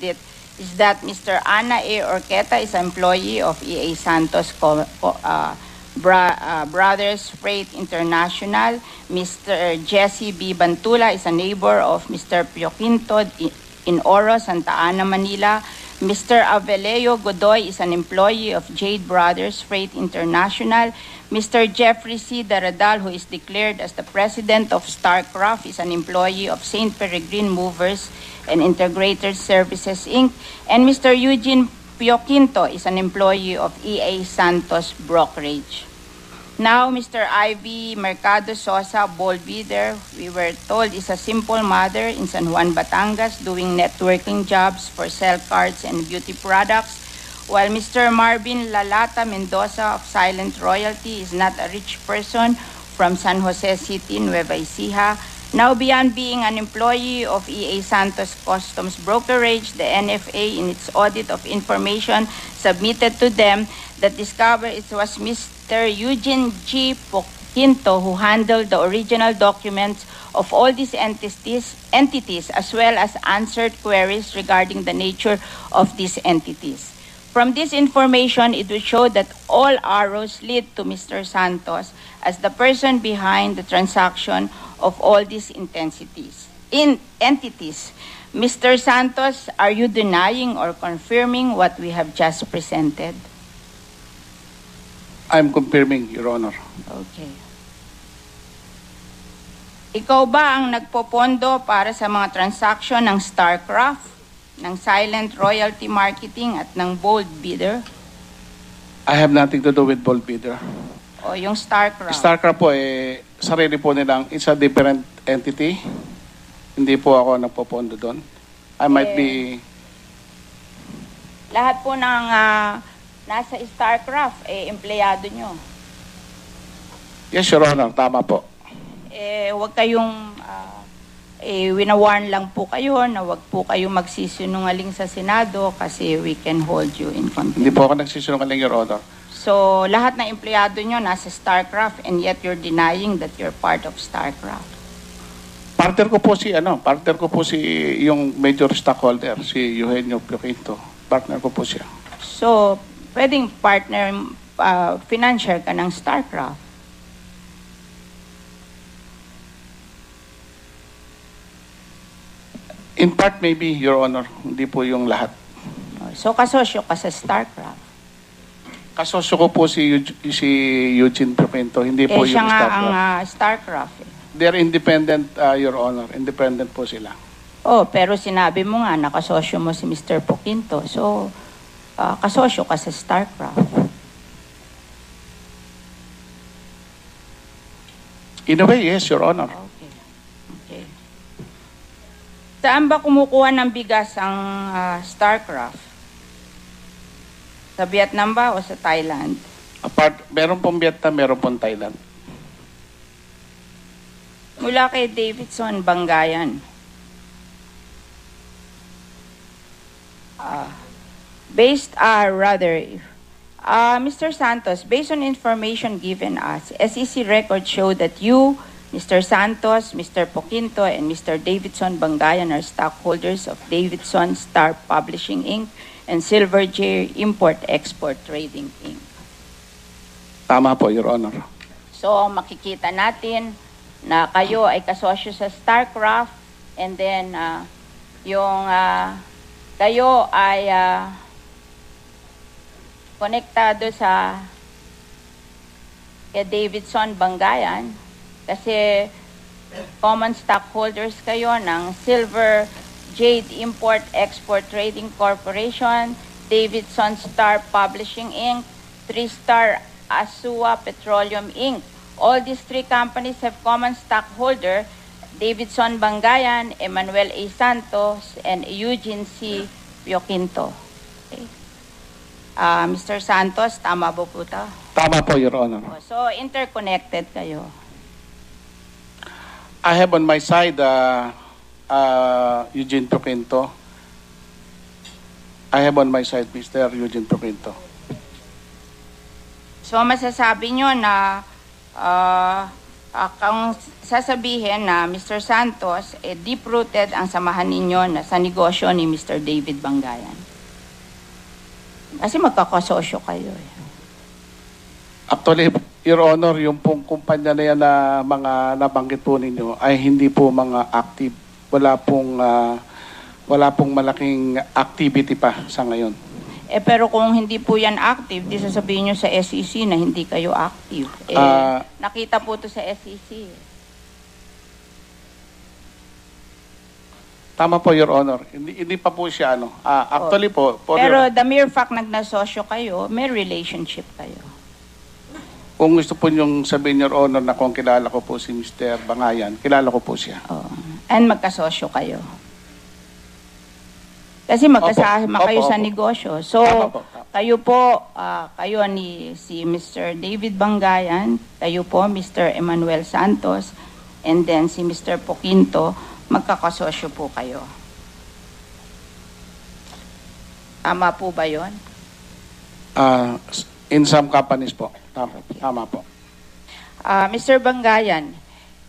that Mr. Ana A. Orqueta is an employee of EA Santos Brothers Freight International. Mr. Jesse B. Bantula is a neighbor of Mr. Pioquinto in Oro, Santa Ana, Manila. Mr. Aveleo Godoy is an employee of Jade Brothers Freight International. Mr. Jeffrey C. Daradal, who is declared as the president of Starcraft, is an employee of St. Peregrine Movers and Integrated Services, Inc. And Mr. Eugene Pioquinto is an employee of EA Santos Brokerage. Now, Mr. Ivy Mercado Sosa Bolvider, we were told, is a simple mother in San Juan, Batangas, doing networking jobs for cell cards and beauty products, while Mr. Marvin Lalata Mendoza of Silent Royalty is not a rich person from San Jose City, Nueva Ecija. Now, beyond being an employee of EA Santos Customs Brokerage, the NFA, in its audit of information submitted to them, that discovered it was Mr. Eugene G. Pioquinto who handled the original documents of all these entities, as well as answered queries regarding the nature of these entities. From this information, it will show that all arrows lead to Mr. Santos as the person behind the transaction of all these entities. entities. Mr. Santos, are you denying or confirming what we have just presented? I'm confirming, Your Honor. Okay. Ikaw ba ang nagpopondo para sa mga transaksyon ng StarCraft, ng Silent Royalty Marketing at ng Bold Bidder? I have nothing to do with Bold Bidder. O yung StarCraft? StarCraft po, sarili po nilang, it's a different entity. Hindi po ako nagpopondo doon. I might be... Lahat po ng nasa StarCraft, empleyado nyo. Yes, Your Honor, tama po. Huwag kayong... winawarn lang po kayo na huwag po kayo magsisinungaling sa Senado kasi we can hold you in contempt. Hindi po ako nagsisinungaling, Your Honor. So, lahat ng empleyado nyo nasa StarCraft and yet you're denying that you're part of StarCraft. Partner ko po si yung major stockholder, si Eugenio Pioquinto. Partner ko po siya. So, pwedeng partner, financier ka ng StarCraft. In part, maybe, Your Honor. Hindi po yung lahat. So, kasosyo ka sa StarCraft. Kasosyo ko po si Eugene Pioquinto. Hindi po siya yung nga StarCraft. ang StarCraft. They're independent, Your Honor. Independent po sila. Oh, pero sinabi mo nga, nakasosyo mo si Mr. Pioquinto. So, kasosyo ka sa StarCraft. In a way, yes, Your Honor. Okay. Saan ba kumukuha ng bigas ang StarCraft? Sa Vietnam ba o sa Thailand? Meron pong Vietnam, meron pong Thailand. Mula kay Davidson Bangayan. Mr. Santos, based on information given us, SEC records show that you, Mr. Santos, Mr. Pioquinto, and Mr. Davidson Bangayan are stockholders of Davidson Star Publishing Inc. and Silver J Import-Export Trading Inc. Tama po, Your Honor. So, makikita natin na kayo ay kasosyo sa StarCraft and then kayo ay konektado sa kay Davidson Bangayan kasi common stockholders kayo ng Silver Jade Import-Export Trading Corporation, Davidson Star Publishing Inc., 3-Star Asua Petroleum Inc. All these three companies have common stockholder, Davidson Bangayan, Emmanuel A. Santos, and Eugene C. Pioquinto. Okay. Mr. Santos, tama ba po ito? Tama po, Your Honor. So, interconnected kayo. I have on my side Eugene Pioquinto. I have on my side Mr. Eugene Pioquinto. So, masasabi nyo na kung sasabihin na Mr. Santos, deep-rooted ang samahan ninyo na sa negosyo ni Mr. David Bangayan. Kasi magkakasosyo kayo. Actually, Your Honor, yung pong kumpanya na yan na mga nabanggit po ninyo ay hindi po mga active. Wala pong malaking activity pa sa ngayon. Pero kung hindi po yan active, di sasabihin nyo sa SEC na hindi kayo active. Nakita po to sa SEC. Tama po, Your Honor. Hindi pa po siya, actually po. Pero the mere fact nagnasosyo kayo, may relationship kayo. Kung gusto po niyong sabihin, Your Honor, na kung kilala ko po si Mr. Bangayan, kilala ko po siya. And magkasosyo kayo. Kasi magkasama kayo sa negosyo. So, kayo po, kayo si Mr. David Bangayan, kayo po, Mr. Emmanuel Santos, and then si Mr. Pioquinto, magkakasosyo po kayo. Tama po ba yun? In some companies po. Tama po. Mr. Bangayan,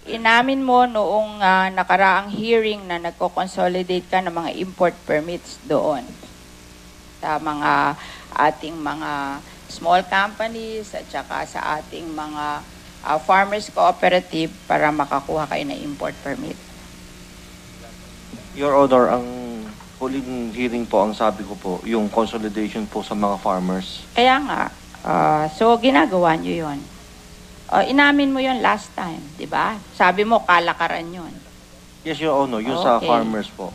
inamin mo noong nakaraang hearing na nagko-consolidate ka ng mga import permits doon sa mga ating mga small companies at saka sa ating mga farmers cooperative para makakuha kayo ng import permit. Your Honor, ang huling hearing po, ang sabi ko po, yung consolidation po sa mga farmers. Kaya nga, so ginagawa nyo yun. Inamin mo yun last time, di ba? Sabi mo, kalakaran yun. Yes, Your Honor, yung sa Okay. farmers po.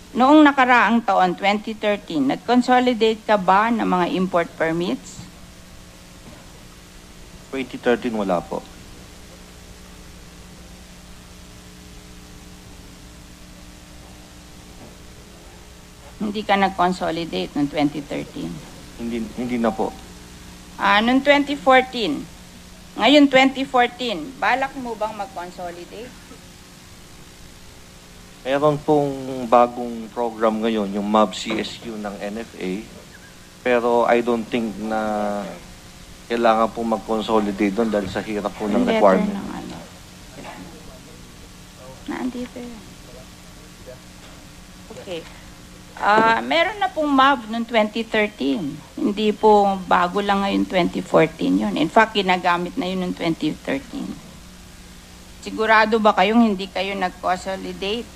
Noong nakaraang taon, 2013, nag-consolidate ka ba ng mga import permits? 2013 wala po. Hindi ka nag-consolidate noong 2013. Hindi na po. Noong 2014, ngayon 2014, balak mo bang mag-consolidate? Meron pong bagong program ngayon, yung MAB CSU ng NFA. Pero I don't think na kailangan pong mag-consolidate doon dahil sa hirap po ng requirement. Nandito yun. Okay. Meron na pong MAB noong 2013. Hindi po bago lang ngayon 2014 yun. In fact, ginagamit na yun noong 2013. Sigurado ba kayong hindi kayo nag-consolidate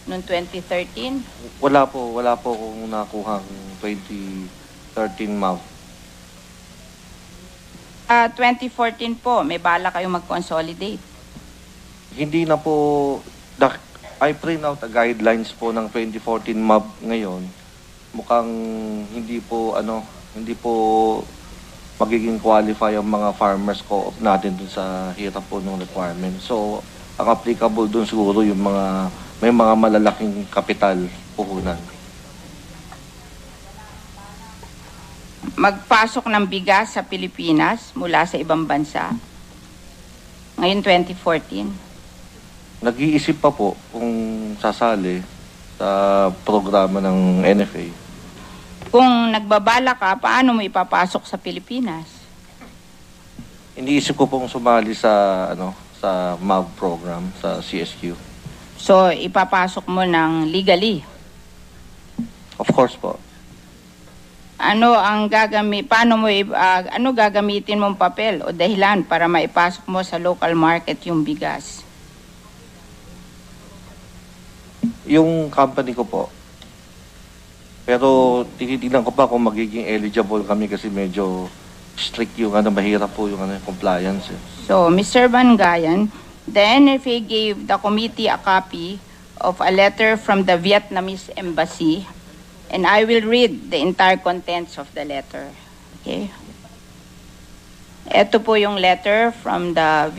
noong 2013? Wala po akong nakuhang 2013 MAB. 2014 po, may bala kayong mag-consolidate. Hindi na po, I print out the guidelines po ng 2014 MAB ngayon. Mukhang hindi po magiging qualify ang mga farmers co-op natin dun sa hirap po ng requirement. So, ang applicable dun siguro yung may mga malalaking kapital puhunan. Magpasok ng bigas sa Pilipinas mula sa ibang bansa ngayon 2014. Nag-iisip pa po kung sasali sa programa ng NFA. Kung nagbabala ka, paano mo ipapasok sa Pilipinas? Iniisip ko pong sumali sa MAB program sa CSQ. So, ipapasok mo ng legally? Of course po. Ano gagamitin mong papel o dahilan para maipasok mo sa local market yung bigas? Yung company ko po. Pero tinitignan ko pa kung magiging eligible kami kasi medyo strict yung mahirap po yung compliance. So, Mr. Bangayan, the NFA gave the committee a copy of a letter from the Vietnamese embassy, and I will read the entire contents of the letter. Okay? Ito po yung letter from the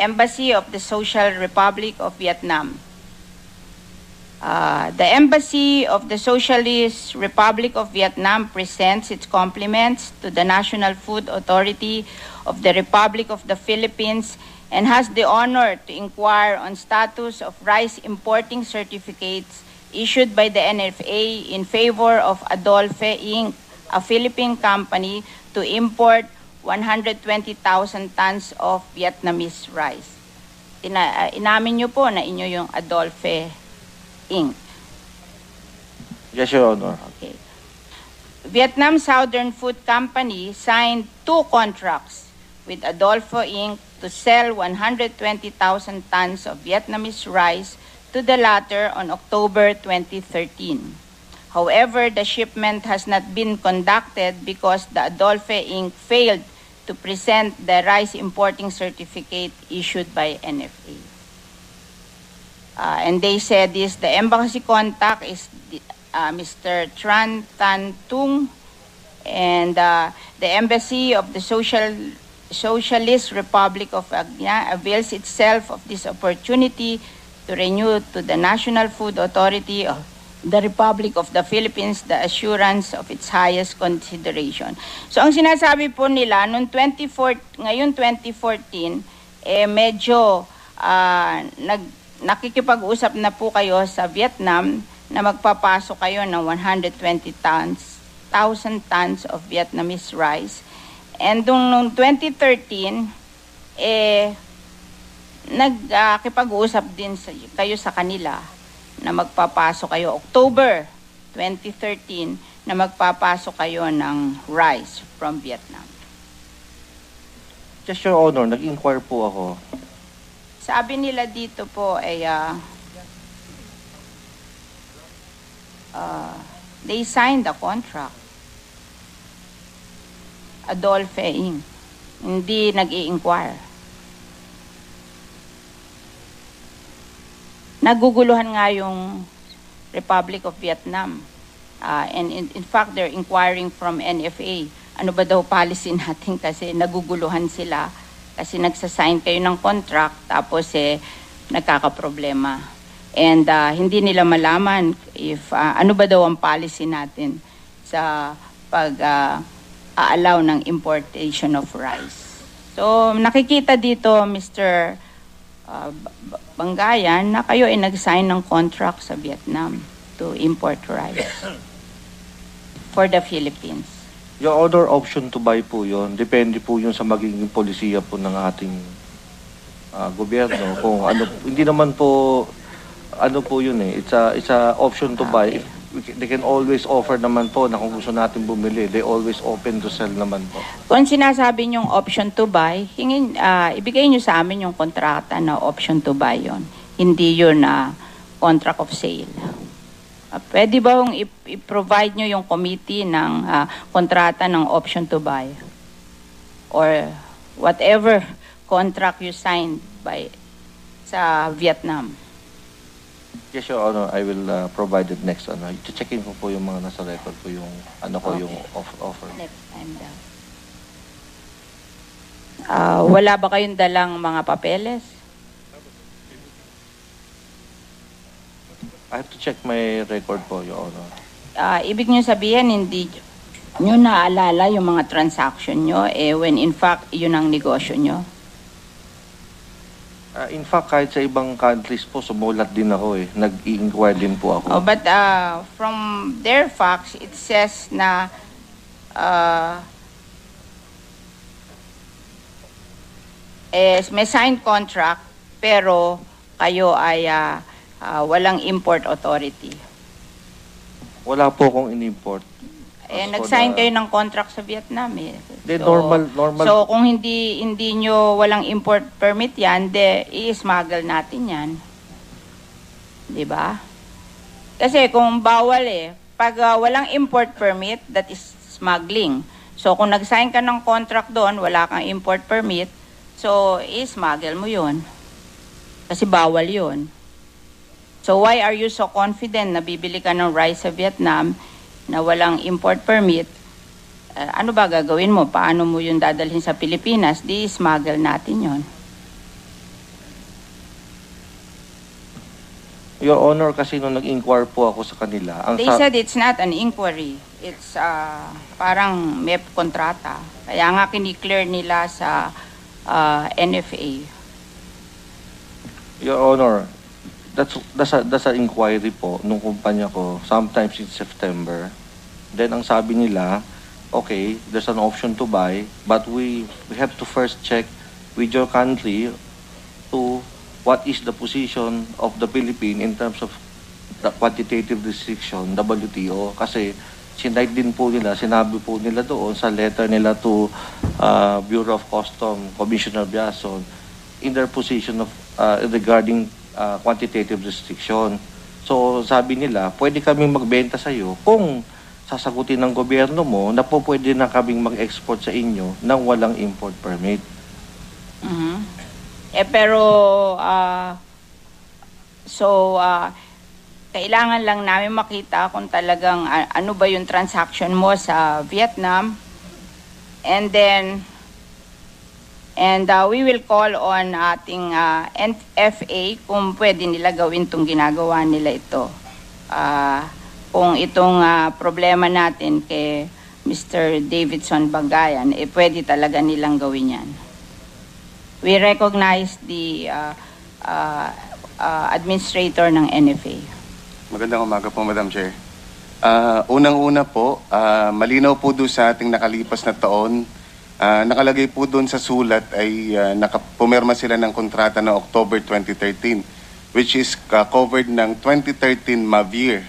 Embassy of the Social Republic of Vietnam. The Embassy of the Socialist Republic of Vietnam presents its compliments to the National Food Authority of the Republic of the Philippines and has the honor to inquire on status of rice importing certificates issued by the NFA in favor of Adolphe Inc., a Philippine company, to import 120,000 tons of Vietnamese rice. Inamin nyo po na inyo yung Adolphe Inc. Yes, Your Honor. Okay. Vietnam Southern Food Company signed 2 contracts with Adolfo Inc. to sell 120,000 tons of Vietnamese rice to the latter on October 2013. However, the shipment has not been conducted because the Adolphe Inc. failed to present the rice importing certificate issued by NFA. And they said this, the embassy contact is Mr. Tran Tan Tung, and the Embassy of the Socialist Republic of Agna avails itself of this opportunity to renew to the National Food Authority of the Republic of the Philippines the assurance of its highest consideration. So ang sinasabi po nila ngayon 2014 medyo nakikipag-usap na po kayo sa Vietnam na magpapasok kayo ng 120,000 tons of Vietnamese rice. And noong 2013 nagkipag-usap din kayo sa kanila na magpapasok kayo October 2013 na magpapasok kayo ng rice from Vietnam. Just Your Honor, nag-inquire po ako. sabi nila dito po ay they signed the contract. Adolphe Inc. Hindi nag-i-inquire. Naguguluhan nga yung Republic of Vietnam. And in fact, they're inquiring from NFA. Ano ba daw policy natin kasi naguguluhan sila kasi nagsasign kayo ng contract tapos nagkakaproblema. And hindi nila malaman if ano ba daw ang policy natin sa pag-allow ng importation of rice. So nakikita dito, Mr. Bangayan, na kayo ay nag-sign ng contract sa Vietnam to import rice for the Philippines. Your order option to buy po yun. Depende po yun sa magiging polisiya po ng ating gobyerno. Kung ano, hindi naman po, ano po yun eh. It's a option to buy. They can always offer naman po na kung gusto natin bumili. They always open to sell naman po. Kung sinasabi niyong option to buy, ibigay niyo sa amin yung kontrata na option to buy yon. Hindi yun contract of sale. Pwede ba i-provide nyo yung committee ng kontrata ng option to buy? Or whatever contract you signed sa Vietnam? Yes, Your Honor, I will provide it next. Checkin ko po yung mga nasa record po yung yung offer. Next time daw. Wala ba kayong dalang mga papeles? I have to check my record po, Your Honor. Ibig nyo sabihin, hindi nyo naalala yung mga transaction nyo when in fact yun ang negosyo nyo? In fact, kahit sa ibang countries po, sumulat din ako eh. Nag-i-inquire din po ako. But from their facts, it says na may signed contract pero kayo ay walang import authority. Wala po akong in-import. Nag-sign kayo ng contract sa Vietnam eh. Normal. So kung hindi nyo walang import permit yan, i-smuggle natin yan. Di ba? Kasi kung bawal pag walang import permit, that is smuggling. So kung nag-sign ka ng contract doon, wala kang import permit, so i-smuggle mo yun. Kasi bawal yun. So why are you so confident na bibili ka ng rice sa Vietnam na walang import permit? Ano ba gagawin mo? Paano mo yung dadalhin sa Pilipinas? Smuggle natin yon. Your Honor, kasi nung nag-inquire po ako sa kanila, they said it's not an inquiry. It's parang may kontrata. Kaya nga kiniklear nila sa NFA. Your Honor, that's an inquiry po nung kumpanya ko, sometimes in September. Then ang sabi nila, okay, there's an option to buy, but we have to first check with your country to what is the position of the Philippines in terms of the quantitative restriction, WTO. Kasi din po nila, sinabi po nila doon sa letter nila to Bureau of Customs, Commissioner Biason, in their position of regarding quantitative restriction. So sabi nila, pwede kaming magbenta sa iyo kung sasagutin ng gobyerno mo na po pwede na kaming mag-export sa inyo nang walang import permit. Pero kailangan lang namin makita kung talagang ano ba yung transaction mo sa Vietnam, and we will call on ating NFA kung pwede nila gawin itong ginagawa nila ito. Kung itong problema natin kay Mr. Davidson Bangayan, pwede talaga nilang gawin yan. We recognize the administrator ng NFA. Magandang umaga po, Madam Chair. Unang-una po, malinaw po doon sa ating nakalipas na taon, nakalagay po doon sa sulat ay pumirma sila ng kontrata ng October 2013, which is covered ng 2013 MAV year.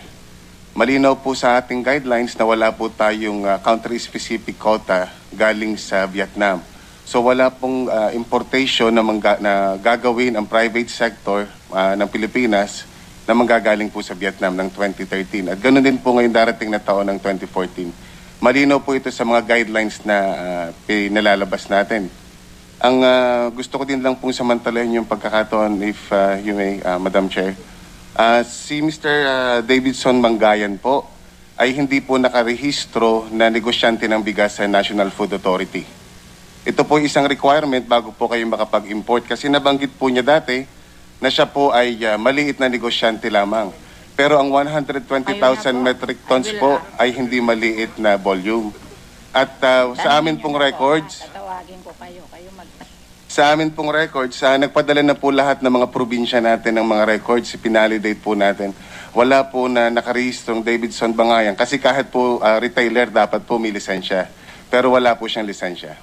Malinaw po sa ating guidelines na wala po tayong country-specific quota galing sa Vietnam. So wala pong importation na gagawin ang private sector ng Pilipinas na manggagaling po sa Vietnam ng 2013. At ganoon din po ngayon darating na taon ng 2014. Malinaw po ito sa mga guidelines na pinalalabas natin. Ang gusto ko din lang pong samantalahin yung pagkakataon, if you may, Madam Chair. Si Mr. Davidson Mangayan po ay hindi po nakarehistro na negosyante ng bigas sa National Food Authority. Ito po isang requirement bago po kayo makapag-import kasi nabanggit po niya dati na siya po ay maliit na negosyante lamang. Pero ang 120,000 metric tons po ay hindi maliit na volume. At sa amin pong records, nagpadala na po lahat ng mga probinsya natin ng mga records, pinalidate po natin. Wala po na nakarehistrong Davidson Bangayan kasi kahit po retailer dapat po may lisensya. Pero wala po siyang lisensya.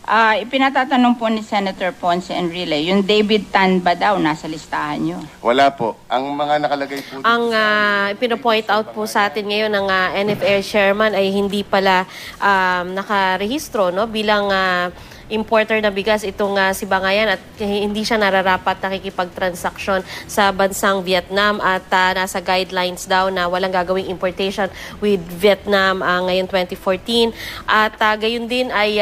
Ipinatatanong po ni Senator Ponce Enrile, yung David Tan ba daw nasa listahan nyo? Wala po. Ang mga nakalagay po... Ang pino-point out po sa atin ngayon ng NFA chairman ay hindi pala nakarehistro, no? Bilang importer na bigas itong si Bangayan at hindi siya nararapat nakikipagtransaksyon sa bansang Vietnam at nasa guidelines daw na walang gagawing importation with Vietnam ngayon 2014 at gayon din ay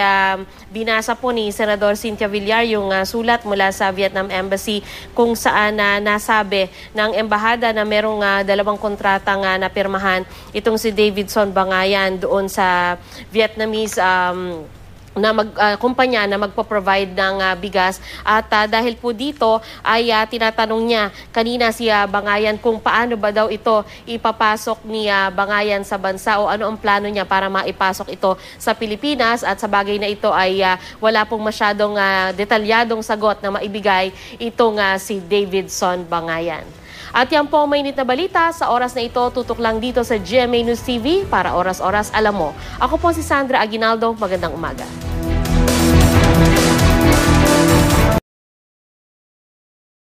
binasa po ni Senador Cynthia Villar yung sulat mula sa Vietnam Embassy kung saan nasabi ng embahada na merong dalawang kontratang napirmahan itong si Davidson Bangayan doon sa Vietnamese kumpanya na magpo-provide ng bigas at dahil po dito ay tinatanong niya kanina si Bangayan kung paano ba daw ito ipapasok ni Bangayan sa bansa o ano ang plano niya para maipasok ito sa Pilipinas at sa bagay na ito ay wala pong masyadong detalyadong sagot na maibigay itong si Davidson Bangayan. At yan po ang mainit na balita. Sa oras na ito, tutok lang dito sa GMA News TV para oras-oras alam mo. Ako po si Sandra Aguinaldo. Magandang umaga.